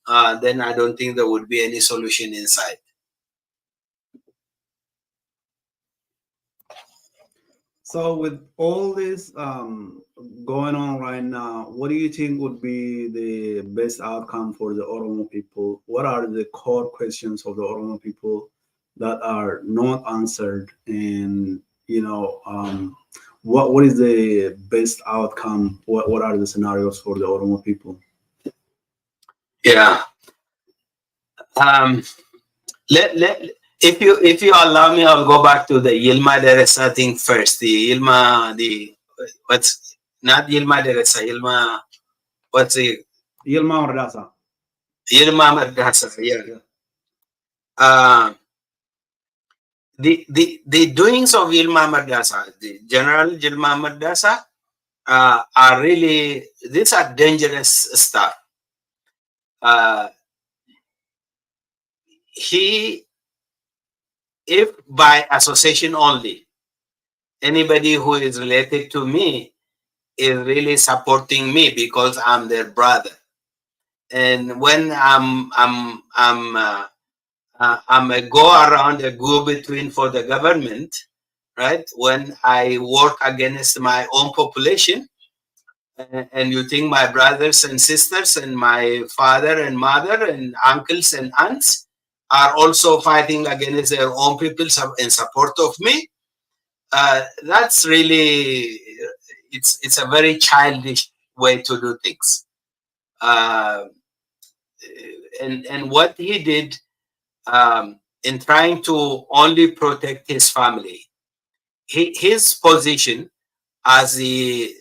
then I don't think there would be any solution inside. So with all this going on right now, what do you think would be the best outcome for the Oromo people? What are the core questions of the Oromo people that are not answered? And, you know, what is the best outcome? What are the scenarios for the Oromo people? Yeah. If you allow me, I'll go back to the Yilma Deresa thing first. The Yilma, what's not Yilma Deresa, Yilma, what's the Yilma Mardasa. Yilma Mardasa, yeah. The doings of Yilma Mardasa, the General Yilma Mardasa, are really, these are dangerous stuff. If by association only, anybody who is related to me is really supporting me because I'm their brother, and when I'm a go-around, a go-between for the government, right? When I work against my own population, and you think my brothers and sisters and my father and mother and uncles and aunts are also fighting against their own people in support of me, that's really, it's a very childish way to do things. And what he did in trying to only protect his family, his position as the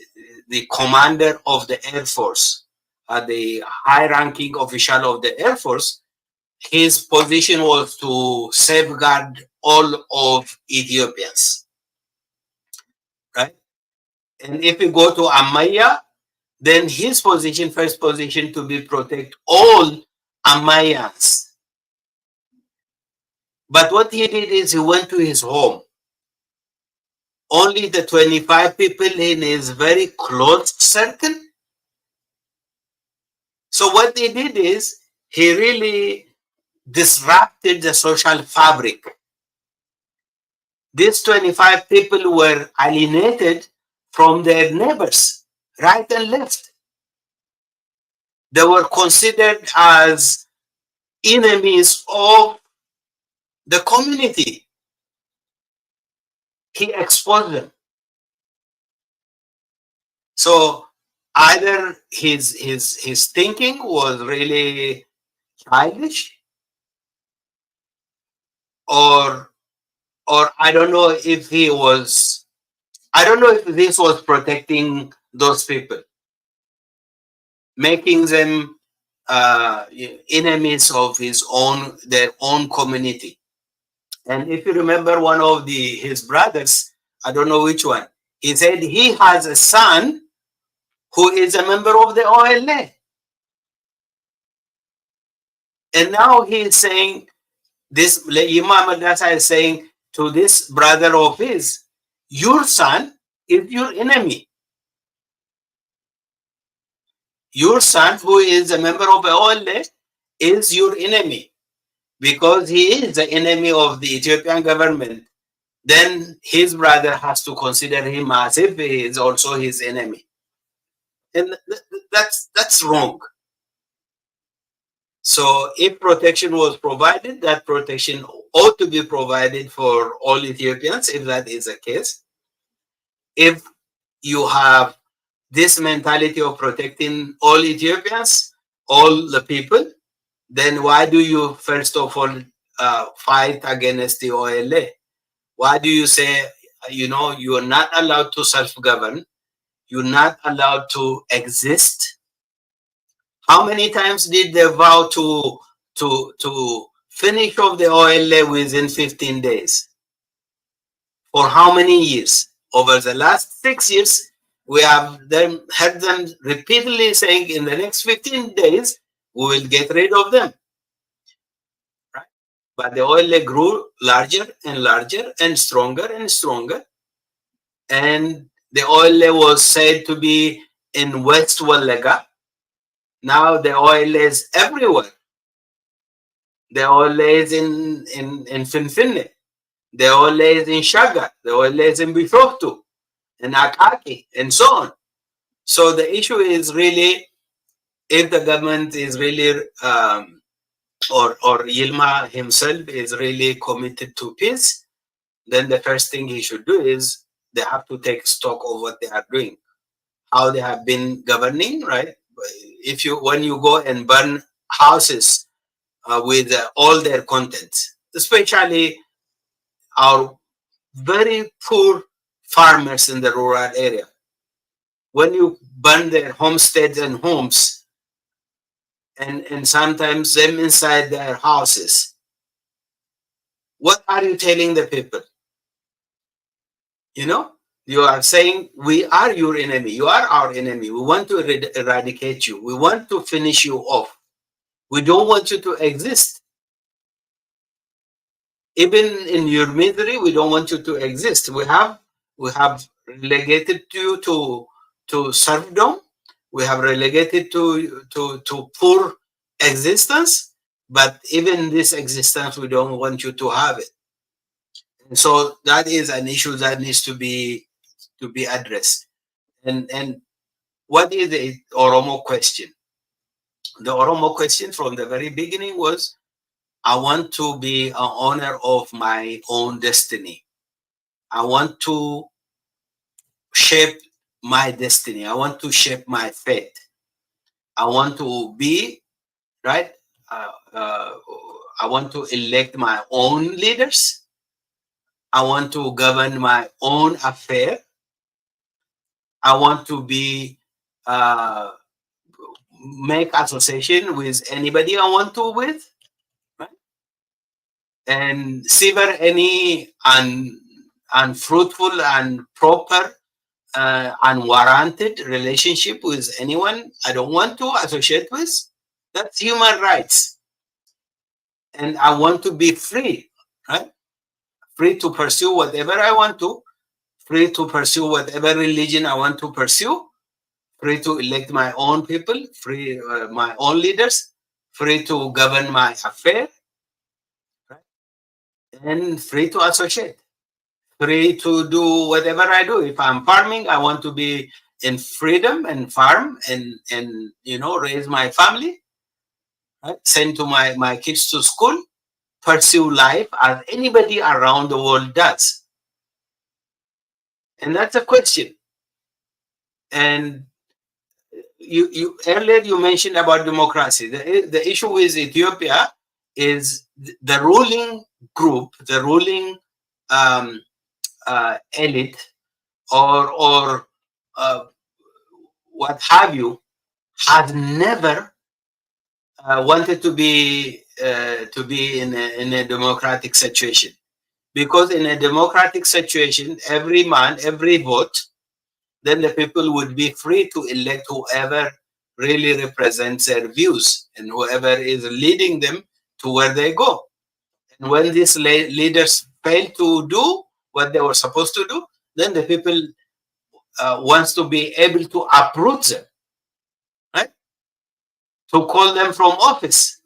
commander of the Air Force, the high-ranking official of the Air Force, his position was to safeguard all of Ethiopians, right? And if you go to Amaya, then his position, first position, to be protect all Amayans. But what he did is he went to his home. Only the 25 people in his very close circle. So what they did is he really disrupted the social fabric. These 25 people were alienated from their neighbors, right and left. They were considered as enemies of the community. He exposed them. So either his thinking was really childish, or I don't know if he was, I don't know if this was protecting those people, making them enemies of their own community. And if you remember, one of his brothers, I don't know which one, he said he has a son who is a member of the OLA. And now he's saying, this Imam al-Nasa is saying to this brother of his, your son is your enemy. Your son, who is a member of the OLA, is your enemy, because he is the enemy of the Ethiopian government. Then his brother has to consider him as if he is also his enemy. And that's wrong. So if protection was provided, that protection ought to be provided for all Ethiopians, if that is the case. If you have this mentality of protecting all Ethiopians, all the people, then why do you first of all fight against the OLA? Why do you say, you are not allowed to self-govern, you're not allowed to exist? How many times did they vow to finish off the OLA within 15 days? For how many years? Over the last 6 years, we have heard them repeatedly saying, in the next 15 days, we will get rid of them. Right? But the OLA grew larger and larger and stronger and stronger. And the OLA was said to be in West Wallaga. Now the OLA is everywhere. The OLA is in Finfinne. The OLA is in Shaga. The OLA is in Bishoftu, and Akaki, and so on. So the issue is really, if the government is really, or Yilma himself is really committed to peace, then the first thing he should do is they have to take stock of what they are doing, how they have been governing, right? When you go and burn houses with all their contents, especially our very poor farmers in the rural area, when you burn their homesteads and homes, and sometimes them inside their houses, what are you telling the people? You are saying, we are your enemy, you are our enemy, we want to eradicate you, we want to finish you off, we don't want you to exist. Even in your misery, we don't want you to exist. We have relegated you to serfdom. We have relegated to poor existence. But even this existence, we don't want you to have it. And so that is an issue that needs to be addressed. And what is the Oromo question? The Oromo question from the very beginning was, I want to be an owner of my own destiny. I want to shape my destiny. I want to shape my fate. I want to be, right? I want to elect my own leaders. I want to govern my own affair. I want to be, make association with anybody I want to with. And sever any unfruitful and proper, unwarranted relationship with anyone I don't want to associate with. That's human rights. And I want to be free, right? Free to pursue whatever I want to, free to pursue whatever religion I want to pursue, free to elect my own people, free my own leaders, free to govern my affair, right? And free to associate, free to do whatever I do. If I'm farming, I want to be in freedom and farm and you know, raise my family, right? Send to my kids to school, pursue life as anybody around the world does. And that's a question. And you earlier you mentioned about democracy. The issue with Ethiopia is the ruling group, the ruling elite, or what have you, has never wanted to be in a democratic situation. Because in a democratic situation, every man, every vote, then the people would be free to elect whoever really represents their views and whoever is leading them to where they go. And when these leaders fail to do what they were supposed to do, then the people wants to be able to uproot them, right? To call them from office.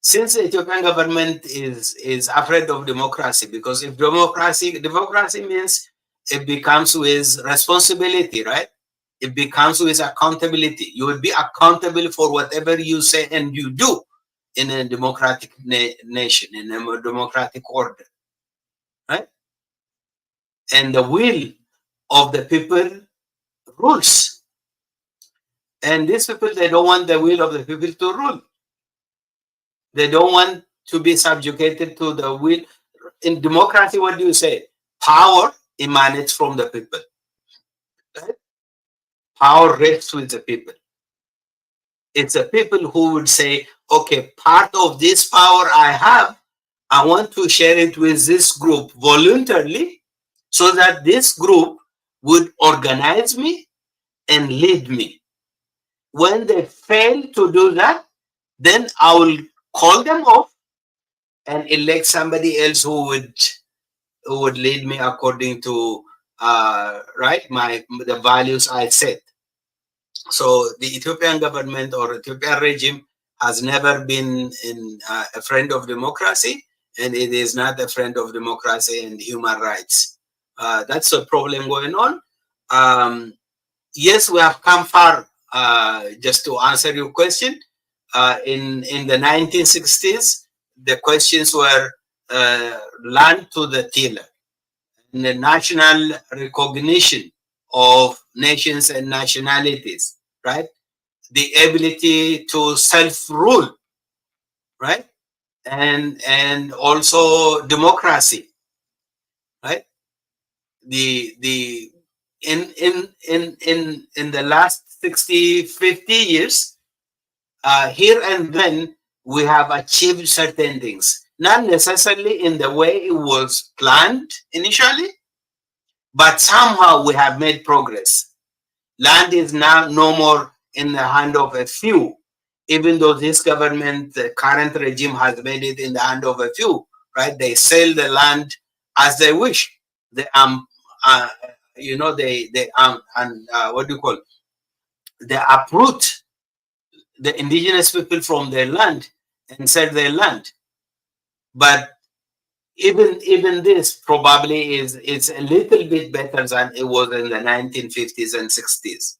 Since the Ethiopian government is afraid of democracy, because if democracy means it becomes with responsibility, right? It becomes with accountability. You will be accountable for whatever you say and you do in a democratic nation, in a democratic order, right? And the will of the people rules. And these people, they don't want the will of the people to rule. They don't want to be subjugated to the will. In democracy, what do you say? Power emanates from the people. Right? Power rests with the people. It's the people who would say, okay, part of this power I have, I want to share it with this group voluntarily, so that this group would organize me and lead me. When they fail to do that, then I will call them off and elect somebody else who would lead me according to right, the values I set. So the Ethiopian government or Ethiopian regime has never been a friend of democracy, and it is not a friend of democracy and human rights. That's a problem going on. Yes, we have come far. Just to answer your question, in the 1960s, the questions were land to the tiller, and the national recognition of nations and nationalities, right? The ability to self-rule, right? And also democracy, right? In the last 60, 50 years, here and then we have achieved certain things, not necessarily in the way it was planned initially, but somehow we have made progress. Land is now no more in the hand of a few, even though this government, the current regime, has made it in the hand of a few, right? They sell the land as they wish. They you know, what do you call? They uproot the indigenous people from their land and sell their land. But even this probably is a little bit better than it was in the 1950s and 60s.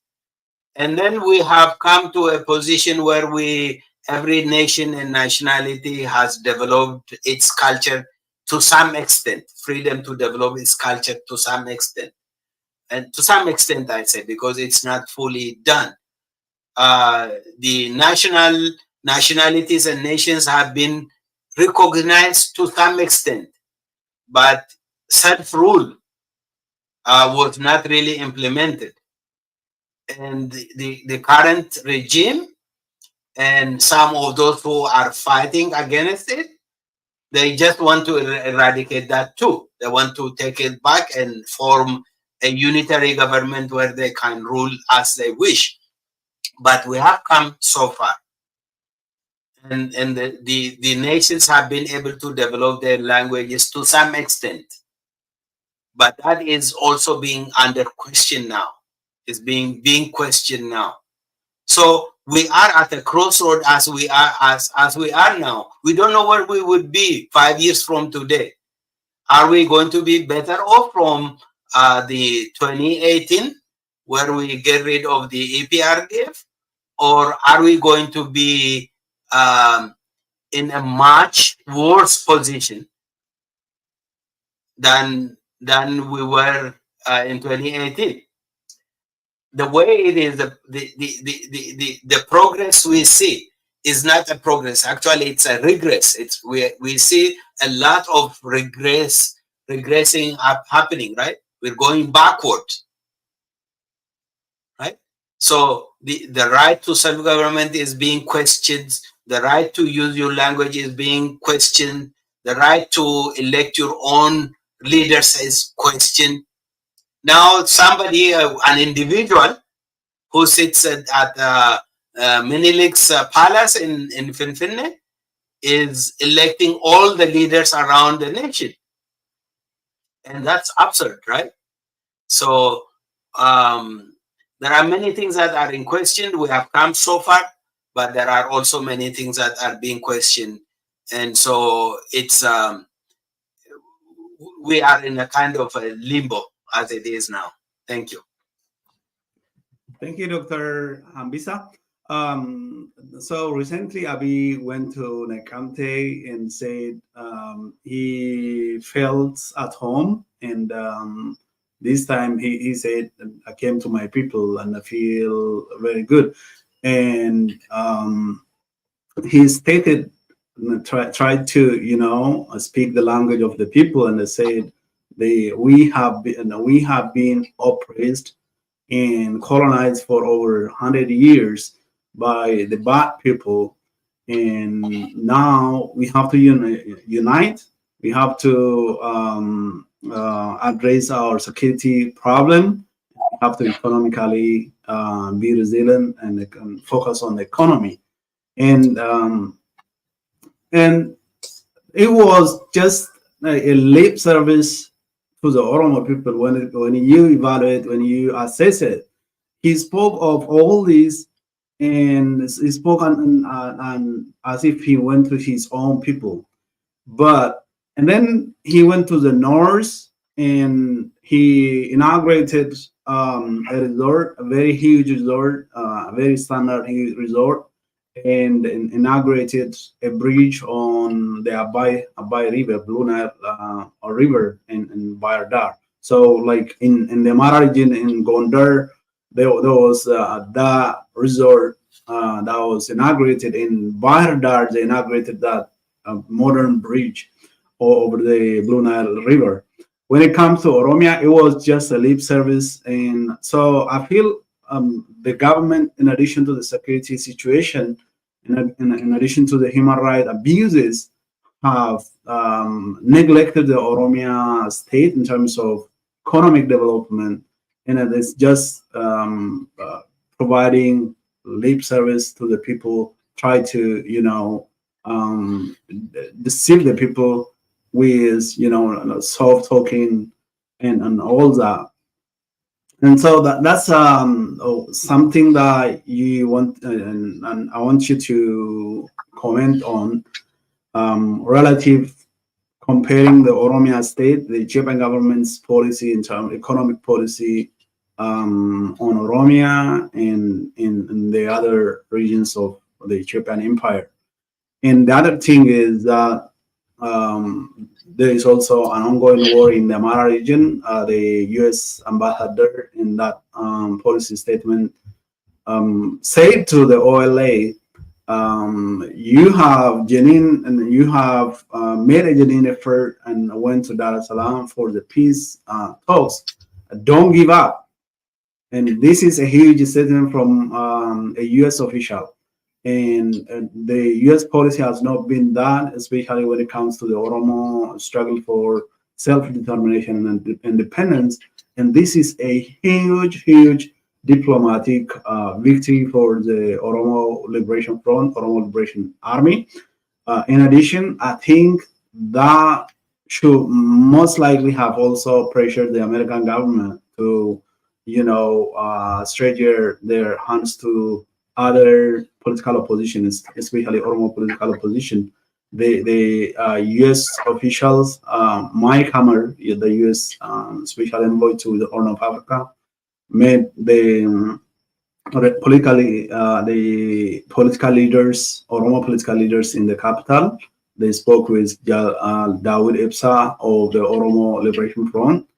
And then we have come to a position where every nation and nationality has developed its culture to some extent, freedom to develop its culture to some extent. And to some extent, I say, because it's not fully done. The nationalities and nations have been recognized to some extent, but self-rule was not really implemented. And the current regime and some of those who are fighting against it, they just want to eradicate that too. They want to take it back and form a unitary government where they can rule as they wish. But we have come so far. And the nations have been able to develop their languages to some extent. But that is also being under question now. It's being questioned now. So we are at a crossroad as we are now. We don't know where we would be 5 years from today. Are we going to be better off from the 2018, where we get rid of the EPRDF, or are we going to be in a much worse position than we were in 2018? The way it is, the progress we see is not a progress. Actually, it's a regress. We see a lot of regressing happening, right? We're going backward, right? So the right to self-government is being questioned. The right to use your language is being questioned. The right to elect your own leaders is questioned. Now somebody, an individual who sits at Minilik's palace in Finfinne, is electing all the leaders around the nation. And that's absurd, right? So there are many things that are in question. We have come so far, but there are also many things that are being questioned. And so it's we are in a kind of a limbo as it is now. Thank you. Thank you, Dr. Ambisa. So recently, Abiy went to Nekante and said he felt at home, and this time he said, "I came to my people and I feel very good." And he stated, tried to speak the language of the people, and they said we have been oppressed and colonized for over 100 years by the bad people, and now we have to unite. We have to address our security problem. We have to economically be resilient and focus on the economy. And it was just a lip service to the Oromo people when you evaluate, when you assess it. He spoke of all this, and he spoke as if he went to his own people. And then he went to the north and he inaugurated a resort, a very huge resort, a very standard resort, and inaugurated a bridge on the Abai River, Blue Nile River in Bayar Dar. So, like in the Mara region in Gondar, there was that resort that was inaugurated in Bayar Dar. They inaugurated that modern bridge over the Blue Nile River. When it comes to Oromia, it was just a lip service, and so I feel the government, in addition to the security situation, in addition to the human rights abuses, have neglected the Oromia state in terms of economic development, and it's just providing lip service to the people, try to deceive the people with soft talking and all that. And so that's something that you want, and I want you to comment on, relative comparing the Oromia state, the Ethiopian government's policy in terms of economic policy on Oromia and in the other regions of the Ethiopian empire. And the other thing is that there is also an ongoing war in the Amara region. The U.S. ambassador in that policy statement said to the OLA, you have genuine and you have made a genuine effort and went to Dar es Salaam for the peace talks. Don't give up. And this is a huge statement from a U.S. official. And the U.S. policy has not been done, especially when it comes to the Oromo struggle for self-determination and independence. And this is a huge diplomatic victory for the Oromo Liberation Front, Oromo Liberation Army. In addition, I think that should most likely have also pressured the American government to, stretch their hands to other political oppositions, especially Oromo political opposition. The U.S. officials, Mike Hammer, the U.S. Special Envoy to the Horn of Africa, made the political leaders, Oromo political leaders in the capital. They spoke with Dawood Ibsa of the Oromo Liberation Front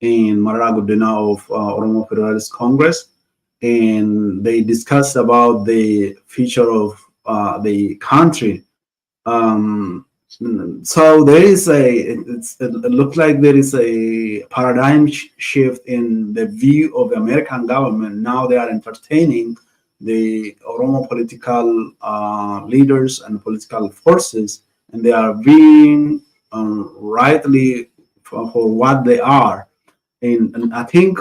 and Mara Gudina of Oromo Federalist Congress, and they discussed about the future of the country. So there is it looks like there is a paradigm shift in the view of the American government. Now they are entertaining the Oromo political leaders and political forces, and they are being rightly for what they are. And I think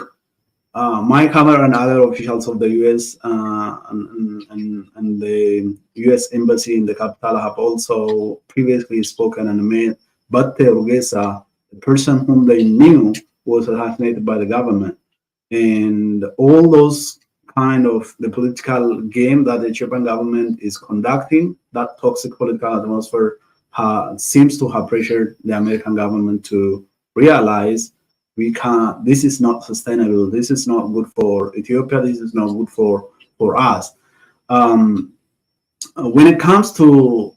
Mike Hammer and other officials of the U.S. And the U.S. embassy in the capital have also previously spoken and made Batte Rugesa, the person whom they knew was assassinated by the government, and all those kind of the political game that the Ethiopian government is conducting, that toxic political atmosphere seems to have pressured the American government to realize we can't, this is not sustainable, this is not good for Ethiopia, this is not good for us. When it comes to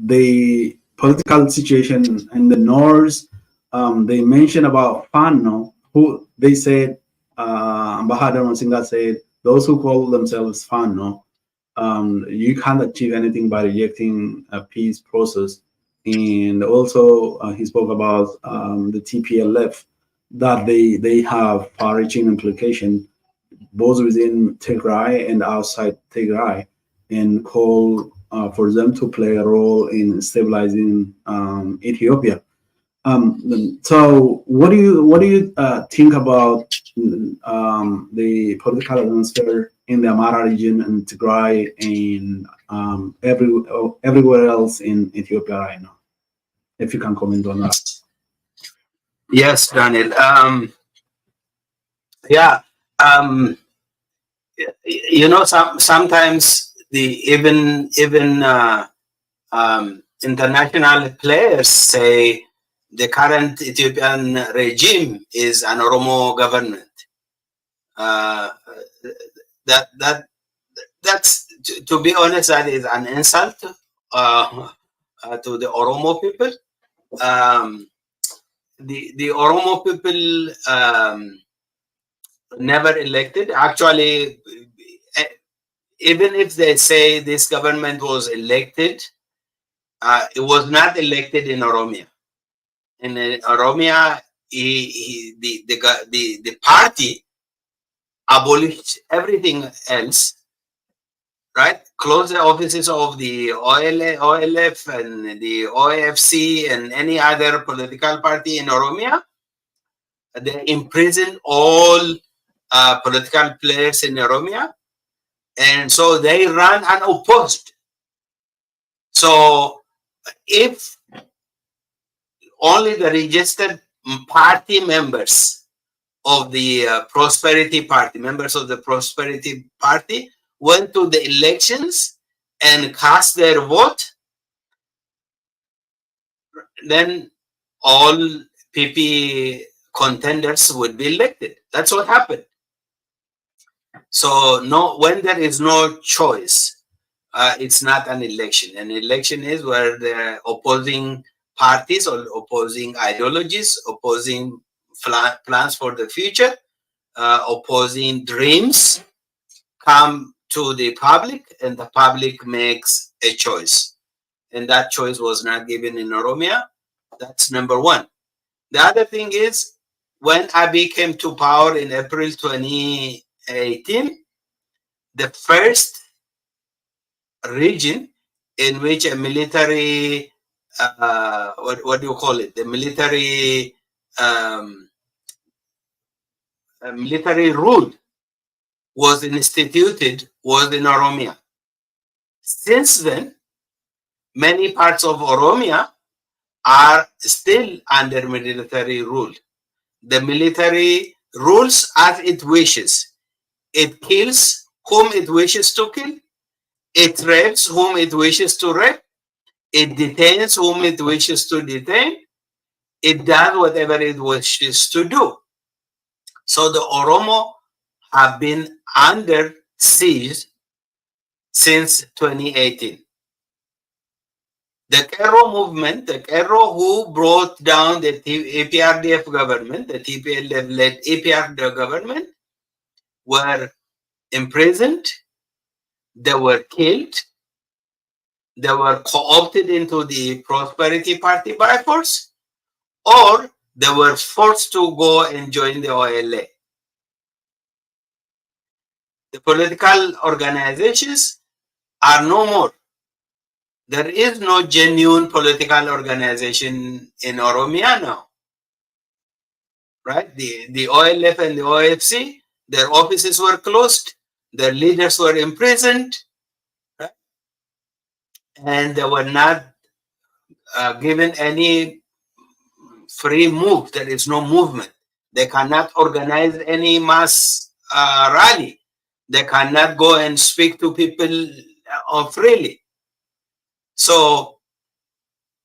the political situation in the north, they mentioned about Fano, who they said, Ambassador Masinga said, those who call themselves Fano, you can't achieve anything by rejecting a peace process. And also he spoke about the TPLF, that they have far-reaching implication both within Tigray and outside Tigray, and call for them to play a role in stabilizing Ethiopia. So what do you think about the political atmosphere in the Amara region and Tigray and everywhere else in Ethiopia right now? If you can comment on that. Yes, Daniel. You know, sometimes even international players say the current Ethiopian regime is an Oromo government. That's to be honest, that is an insult to the Oromo people. The Oromo people never elected. Actually, even if they say this government was elected, it was not elected in Oromia. In Oromia, the party abolished everything else, right? Closed the offices of the OLF and the OFC and any other political party in Oromia. They imprisoned all political players in Oromia, and so they ran unopposed. So if only the registered party members of the Prosperity Party, members of the Prosperity Party, went to the elections and cast their vote, then all PP contenders would be elected. That's what happened. So when there is no choice, it's not an election. An election is where the opposing parties or opposing ideologies, opposing plans for the future, opposing dreams come to the public, and the public makes a choice. And that choice was not given in Oromia. That's number one. The other thing is, when Abiy came to power in April 2018, the first region in which a military, what do you call it? The military rule was instituted was in Oromia. Since then, many parts of Oromia are still under military rule. The military rules as it wishes. It kills whom it wishes to kill. It rapes whom it wishes to rape. It detains whom it wishes to detain. It does whatever it wishes to do. So the Oromo have been under siege since 2018. The Kero movement, the Kero who brought down the APRDF government, the TPLF-led APRDF government, were imprisoned, they were killed, they were co-opted into the Prosperity Party by force, or they were forced to go and join the OLA. The political organizations are no more. There is no genuine political organization in Oromia now, right? The OLF and the OFC, their offices were closed, their leaders were imprisoned, right? And they were not given any free move. There is no movement. They cannot organize any mass rally. They cannot go and speak to people freely. So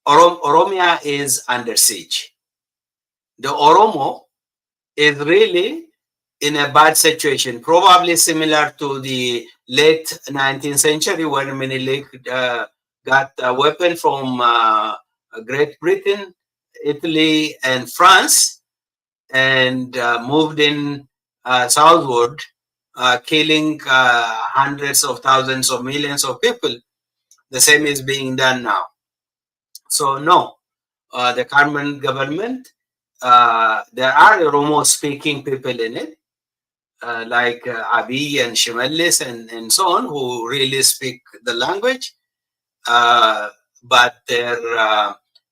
Oromia is under siege. The Oromo is really in a bad situation, probably similar to the late 19th century when Menelik got a weapon from Great Britain, Italy, and France, and moved in southward, killing hundreds of thousands of millions of people. The same is being done now. So no, the current government, there are Oromo-speaking people in it, like Abiy and Shimelis and so on, who really speak the language, but their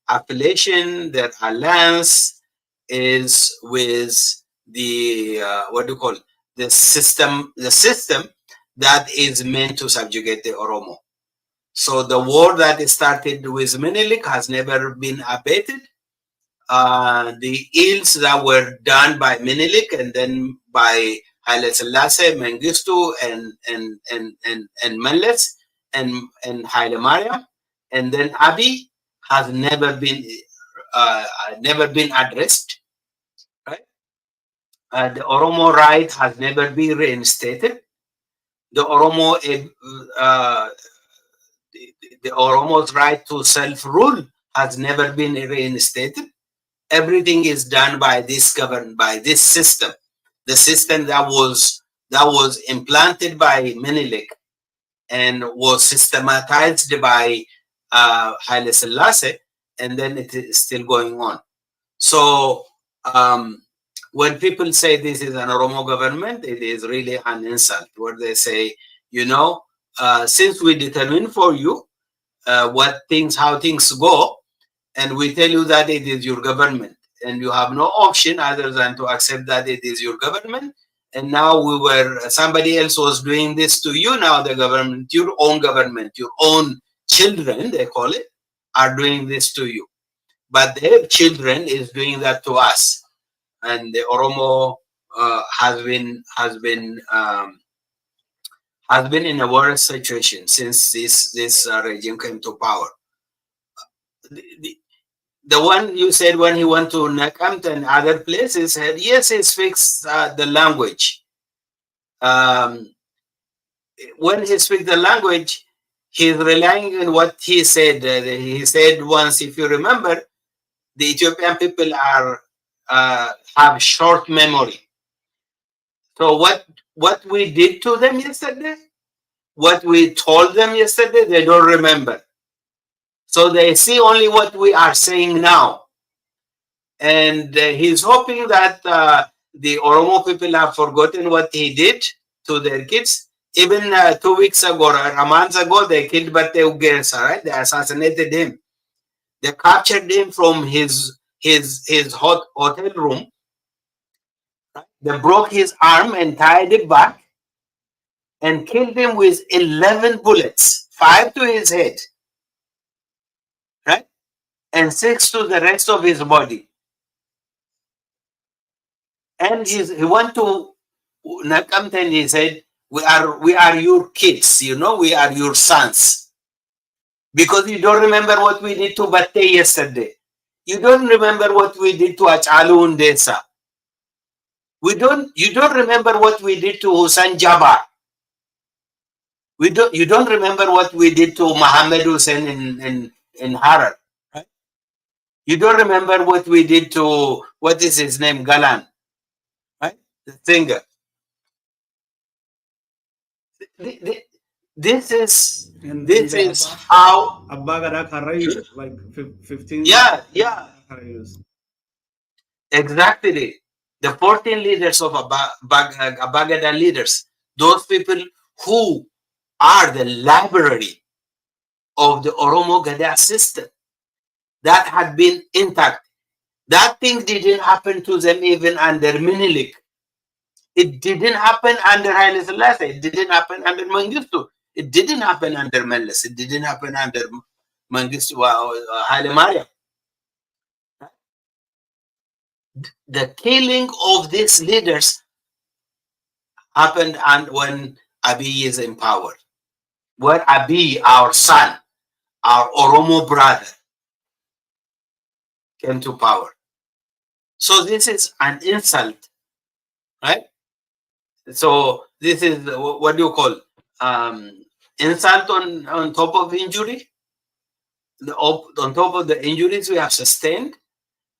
affiliation, their alliance is with the what do you call it? The system that is meant to subjugate the Oromo. So the war that started with Menelik has never been abated. The ills that were done by Menelik and then by Haile Selassie, Mengistu, and Meles, and Haile Mariam, and then Abiy has never been addressed. Right? The Oromo right has never been reinstated. The Oromo the Oromo's right to self-rule has never been reinstated. Everything is done by this government, by this system, the system that was implanted by Menelik and was systematized by Haile Selassie, and then it is still going on. So when people say this is an Oromo government, it is really an insult, where they say, you know, since we determine for you how things go, and we tell you that it is your government, and you have no option other than to accept that it is your government. And now somebody else was doing this to you. Now the government, your own children, they call it, are doing this to you. But their children is doing that to us. And the Oromo has been in a worse situation since this regime came to power. The one you said when he went to Nakamt and other places said, yes, he speaks the language. When he speaks the language, he's relying on what he said. He said once, if you remember, the Ethiopian people have short memory. So what we did to them yesterday, what we told them yesterday, they don't remember. So they see only what we are saying now. And he's hoping that the Oromo people have forgotten what he did to their kids. Even 2 weeks ago, or a month ago, they killed Bate Ugersa, right? They assassinated him. They captured him from his hotel room. They broke his arm and tied it back and killed him with 11 bullets, 5 to his head, right? And 6 to the rest of his body. And he went to Nakamt and he said, We are your kids, you know, we are your sons. Because you don't remember what we did to Batte yesterday. You don't remember what we did to Achalu Undesa. You don't remember what we did to Hussein Jabbar. You don't remember what we did to Mohammed Hussein in Harar. Right? You don't remember what we did to, what is his name, Galan, right? The singer. This is how like 15. Yeah. Exactly. The 14 leaders of Abagadan leaders, those people who are the library of the Oromo Gada system that had been intact. That thing didn't happen to them even under Minilik. It didn't happen under Haile Selassie. It didn't happen under Mengistu. It didn't happen under Meles. It didn't happen under Mengistu Haile Mariam. The killing of these leaders happened and when Abiy is in power. Where Abiy, our son, our Oromo brother, came to power. So this is an insult, right? So this is what do you call insult on top of injury? On top of the injuries we have sustained,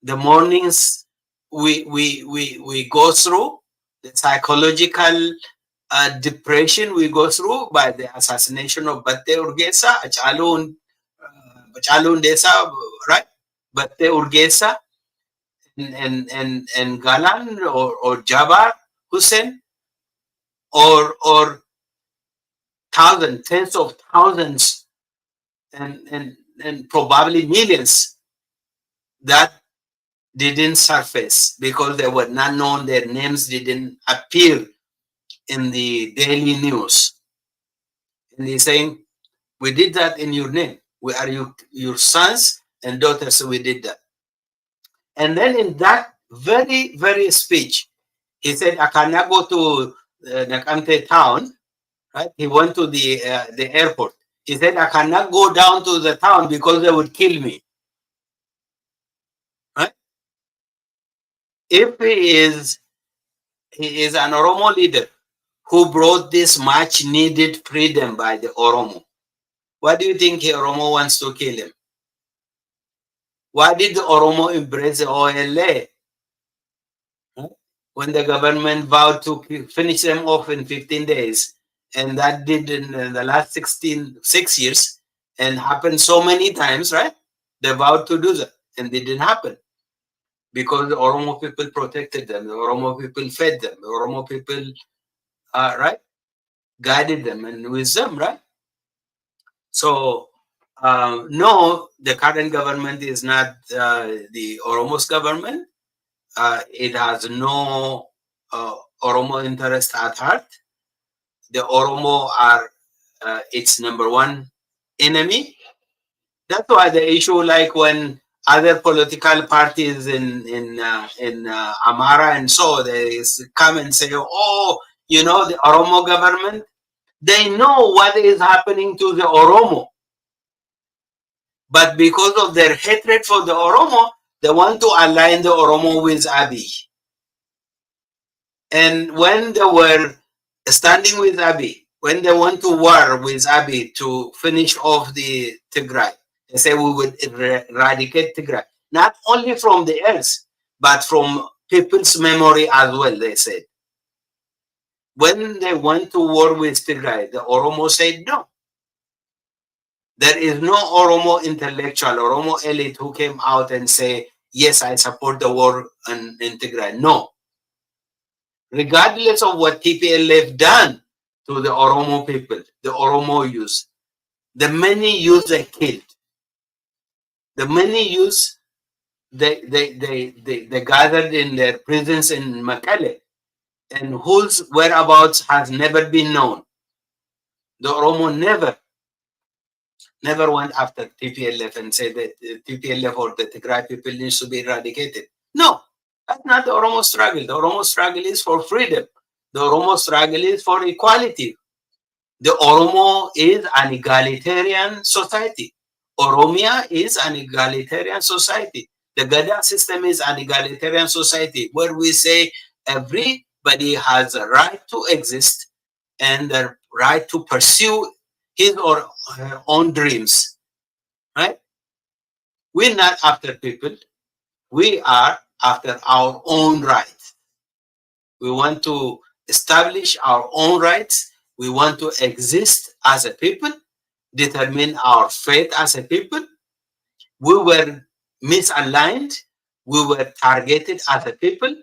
the mornings we go through, the psychological depression we go through by the assassination of Batte Urgesa, Achalu Ndesa, right? Batte Urgesa and Galan or Jabbar Hussein, or thousands, tens of thousands, and probably millions that didn't surface because they were not known, their names didn't appear in the daily news. And he's saying, we did that in your name. We are your sons and daughters, so we did that. And then in that very, very speech, he said, I cannot go to Nakante town, right? He went to the airport. He said, I cannot go down to the town because they would kill me. Right? If he is an Oromo leader who brought this much needed freedom by the Oromo, why do you think Oromo wants to kill him? Why did the Oromo embrace the OLA? When the government vowed to finish them off in 15 days, and that did in the last 6 years, and happened so many times, right? They vowed to do that, and it didn't happen because the Oromo people protected them, the Oromo people fed them, the Oromo people, right, guided them and wisdom, right? So, no, the current government is not the Oromo's government. It has no Oromo interest at heart. The Oromo are its number one enemy. That's why the issue, like when other political parties in Amara and so, they come and say, oh, you know, the Oromo government, they know what is happening to the Oromo. But because of their hatred for the Oromo, they want to align the Oromo with Abiy. And when they were standing with Abiy, when they went to war with Abiy to finish off the Tigray, they say we would eradicate Tigray, not only from the earth, but from people's memory as well, they said. When they went to war with Tigray, the Oromo said no. There is no Oromo intellectual, Oromo elite who came out and say, yes, I support the war in Tigray. No. Regardless of what TPLF done to the Oromo people, the Oromo youth, the many youth they killed, the many youth they gathered in their prisons in Mekelle, and whose whereabouts has never been known. The Oromo never went after TPLF and said that TPLF or the Tigray people needs to be eradicated. No, that's not the Oromo struggle. The Oromo struggle is for freedom. The Oromo struggle is for equality. The Oromo is an egalitarian society. Oromia is an egalitarian society. The Gada system is an egalitarian society where we say everybody has a right to exist and the right to pursue his or her own dreams, right? We're not after people. We are after our own rights. We want to establish our own rights. We want to exist as a people, determine our fate as a people. We were misaligned. We were targeted as a people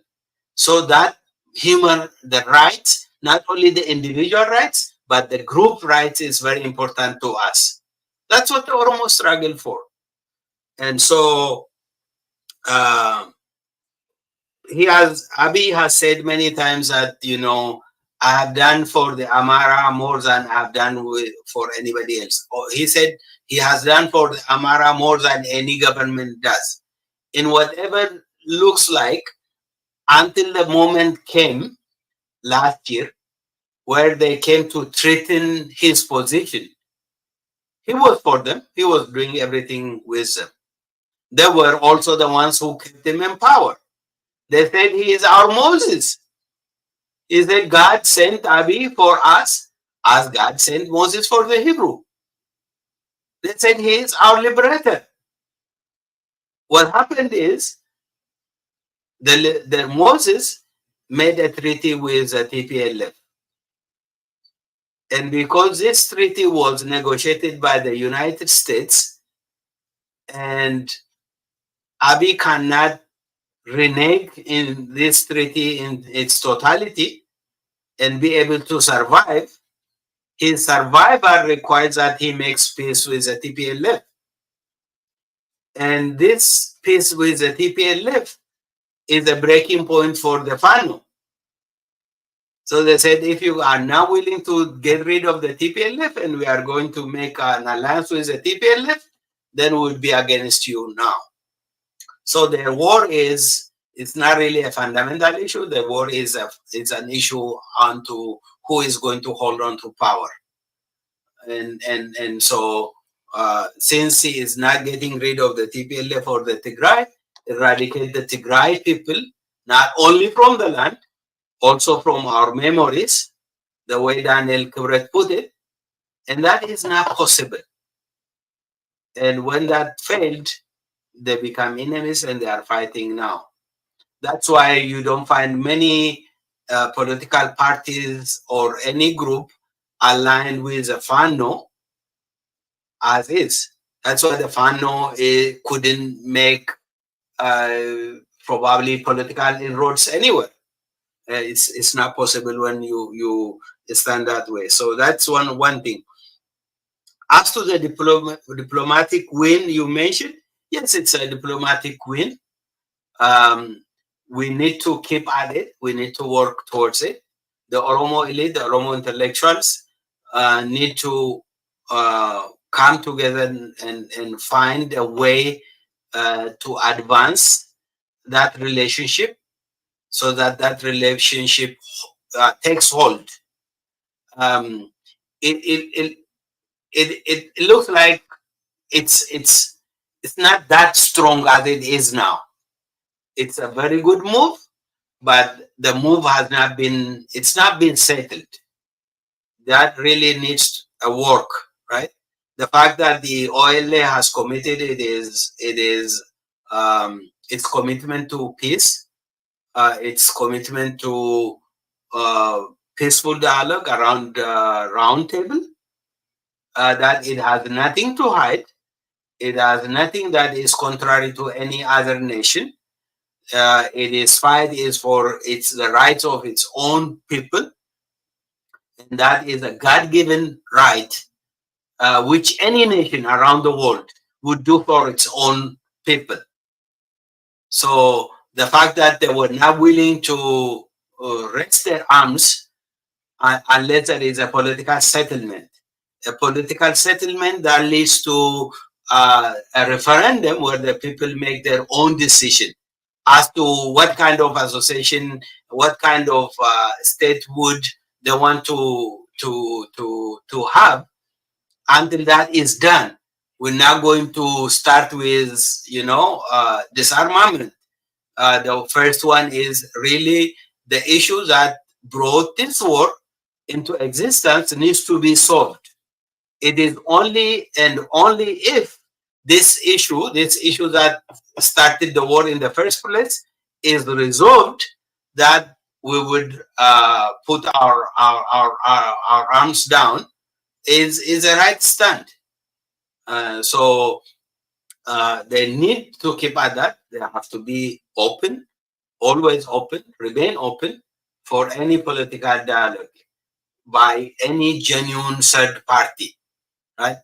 so that the rights, not only the individual rights, but the group rights is very important to us. That's what the Oromo struggle for. And so Abiy has said many times that, I have done for the Amara more than I've done for anybody else. He said he has done for the Amara more than any government does. In whatever looks like, until the moment came last year, where they came to threaten his position. He was for them. He was doing everything with them. They were also the ones who kept him in power. They said he is our Moses. He said God sent Abiy for us as God sent Moses for the Hebrew. They said he is our liberator. What happened is the Moses made a treaty with the TPLF. And because this treaty was negotiated by the United States and Abiy cannot renege in this treaty in its totality and be able to survive, his survival requires that he makes peace with the TPLF. And this peace with the TPLF is a breaking point for the FANO. So they said, if you are now willing to get rid of the TPLF and we are going to make an alliance with the TPLF, then we'll be against you now. So the war it's not really a fundamental issue. The war is an issue onto who is going to hold on to power. And so since he is not getting rid of the TPLF or the Tigray, eradicate the Tigray people, not only from the land, also from our memories, the way Daniel Kubret put it, and that is not possible. And when that failed, they become enemies and they are fighting now. That's why you don't find many political parties or any group aligned with the FANO as is. That's why the FANO couldn't make probably political inroads anywhere. It's not possible when you stand that way. So that's one thing. As to the diplomatic win you mentioned, yes, it's a diplomatic win. We need to keep at it. We need to work towards it. The Oromo elite, the Oromo intellectuals need to come together and find a way to advance that relationship so that relationship takes hold. It looks like it's not that strong as it is now. It's a very good move, but the move has not been settled. That really needs a work, right? The fact that the OLA has committed its commitment to peace, its commitment to peaceful dialogue around the round table, that it has nothing to hide. It has nothing that is contrary to any other nation. Its fight is for the rights of its own people. And that is a God-given right, which any nation around the world would do for its own people. So the fact that they were not willing to raise their arms unless there is a political settlement that leads to a referendum where the people make their own decision as to what kind of association, what kind of statehood they want to have. Until that is done, we're now going to start with, you know, disarmament. The first one is really the issue that brought this war into existence needs to be solved. It is only and only if this issue that started the war in the first place is resolved, that we would put our arms down, is a right stand. So they need to keep at that. They have to be open, always open, remain open for any political dialogue by any genuine third party, right?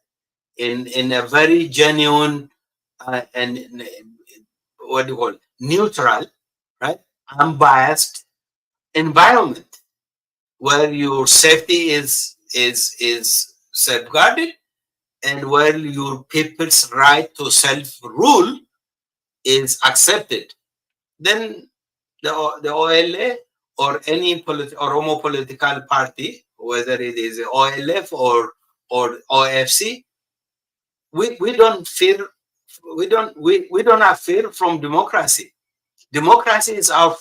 In a very genuine and what do you call it? Neutral, right? Unbiased environment where your safety is safeguarded and where your people's right to self-rule is accepted. Then the OLA or any Oromo political party, whether it is OLF or OFC, we don't fear. We don't have fear from democracy. Democracy is our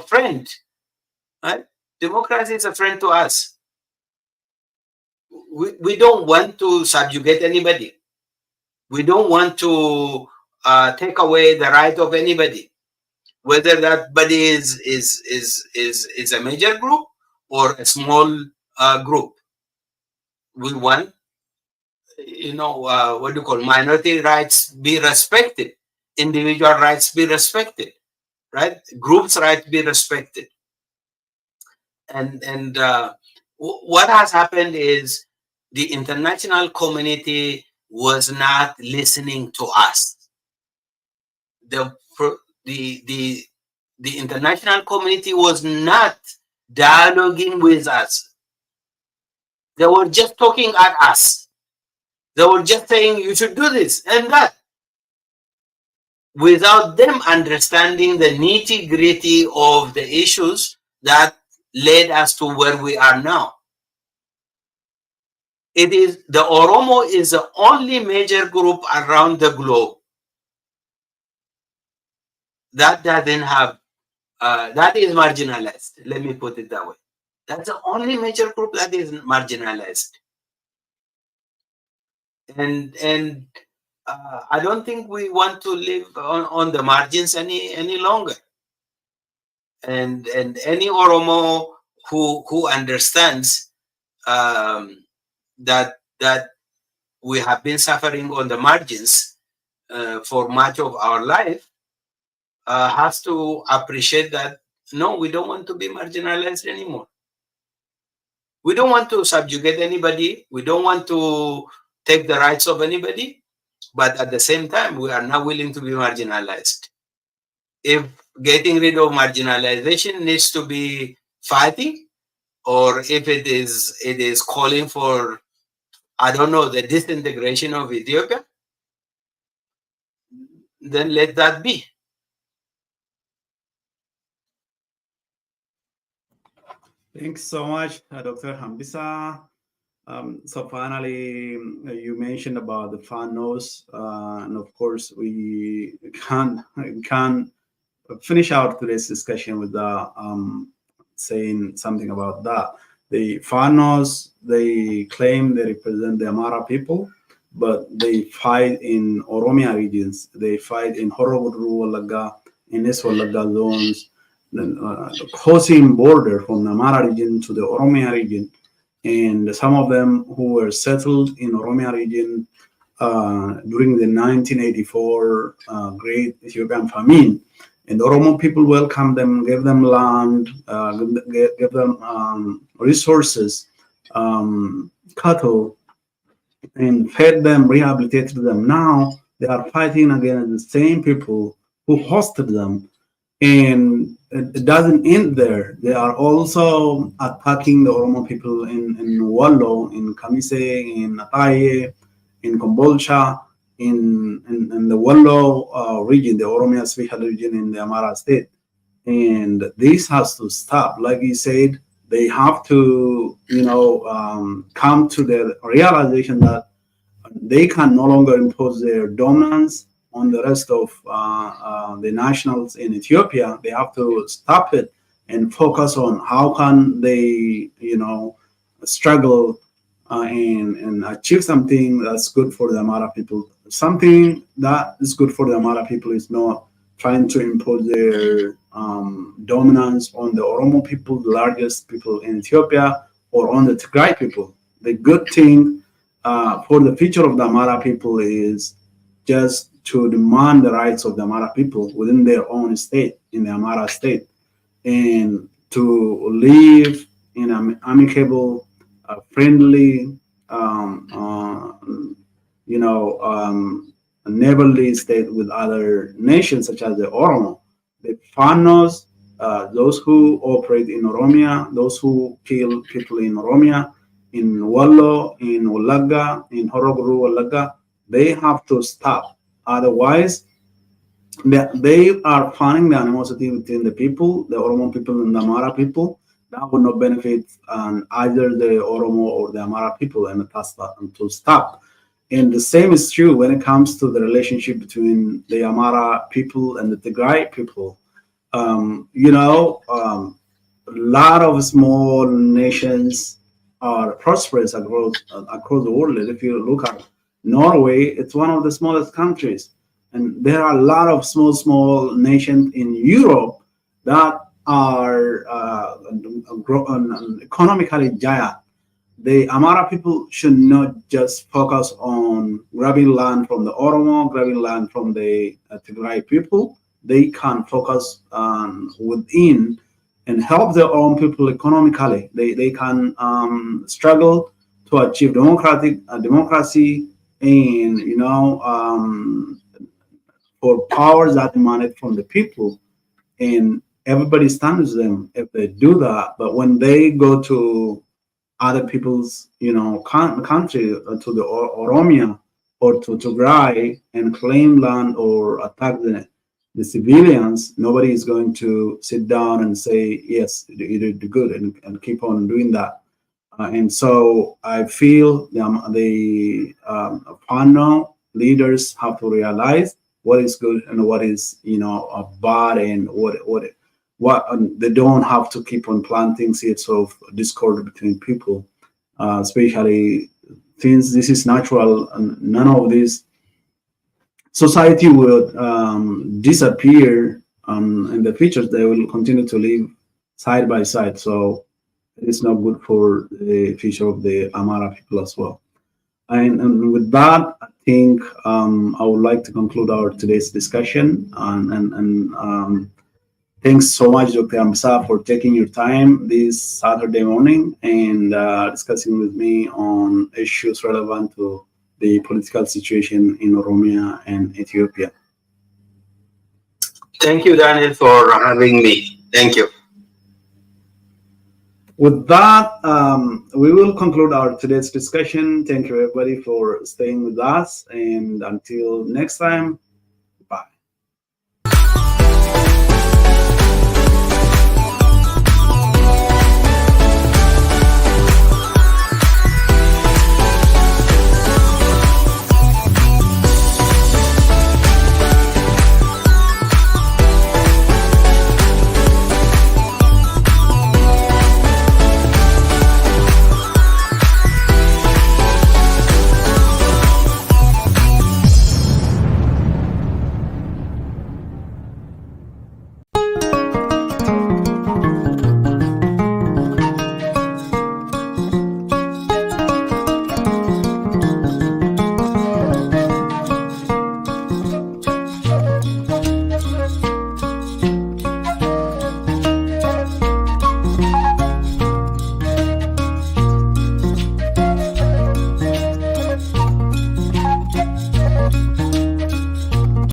friend, right? Democracy is a friend to us. We don't want to subjugate anybody. We don't want to take away the right of anybody, whether that body is a major group or a small group. We want, you know, what do you call, minority rights be respected, individual rights be respected, right? Groups' rights be respected. And what has happened is the international community was not listening to us. The international community was not dialoguing with us. They were just talking at us. They were just saying you should do this and that, without them understanding the nitty-gritty of the issues that led us to where we are now. It is the Oromo is the only major group around the globe that doesn't have that is marginalized. Let me put it that way. That's the only major group that is marginalized. And I don't think we want to live on the margins any longer. And any Oromo who understands that we have been suffering on the margins for much of our life has to appreciate that, no, we don't want to be marginalized anymore. We don't want to subjugate anybody. We don't want to take the rights of anybody. But at the same time, we are not willing to be marginalized. If getting rid of marginalization needs to be fighting, or if it is calling for, I don't know, the disintegration of Ethiopia, then let that be. Thanks so much, Dr. Hambisa. So finally, you mentioned about the FANOs, and of course, we can't finish out today's discussion without saying something about that. The FANOs, they claim they represent the Amara people, but they fight in Oromia regions. They fight in Horogudru, Walaga, in East Walaga zones, crossing border from the Amara region to the Oromia region. And some of them who were settled in Oromia region during the 1984 Great Ethiopian Famine. And the Oromo people welcomed them, gave them land, gave them resources, cattle, and fed them, rehabilitated them. Now they are fighting against the same people who hosted them. And it doesn't end there. They are also attacking the Oromo people in Wallo, in Kamise, in Ataye, in Kombolcha, in the Wallo region, the Oromia special region in the Amara state. And this has to stop. Like you said, they have to, come to the realization that they can no longer impose their dominance on the rest of the nationals in Ethiopia. They have to stop it and focus on how can they, struggle and achieve something that's good for the Amara people. Something that is good for the Amara people is not trying to impose their dominance on the Oromo people, the largest people in Ethiopia, or on the Tigray people. The good thing for the future of the Amara people is just to demand the rights of the Amara people within their own state, in the Amara state, and to live in an amicable, friendly, neighborly state with other nations such as the Oromo. The Fanos, those who operate in Oromia, those who kill people in Oromia, in Wallo, in Walaga, in Horoguru, Walaga, they have to stop. Otherwise, they are finding the animosity between the people, the Oromo people and the Amara people. That would not benefit either the Oromo or the Amara people, and to stop. And the same is true when it comes to the relationship between the Amara people and the Tigray people. A lot of small nations are prosperous across the world. If you look at Norway, it's one of the smallest countries, and there are a lot of small nations in Europe that are economically giant. The Amara people should not just focus on grabbing land from the Oromo, grabbing land from the Tigray people. They can focus on within and help their own people economically. They can struggle to achieve democracy and for powers that emanate from the people, and everybody stands them if they do that. But when they go to other people's country, to the Oromia or to Tigray, and claim land or attack the civilians, nobody is going to sit down and say, yes, you did good, and keep on doing that. And so I feel the Fano leaders have to realize what is good and what is bad, and what they don't have to keep on planting seeds of discord between people, especially since this is natural and none of this society will disappear in the future. They will continue to live side by side. So it's not good for the future of the Amara people as well. And with that, I think I would like to conclude our today's discussion. And thanks so much, Dr. Amsa, for taking your time this Saturday morning and discussing with me on issues relevant to the political situation in Oromia and Ethiopia. Thank you, Daniel, for having me. Thank you. With that, we will conclude our today's discussion. Thank you, everybody, for staying with us. And until next time,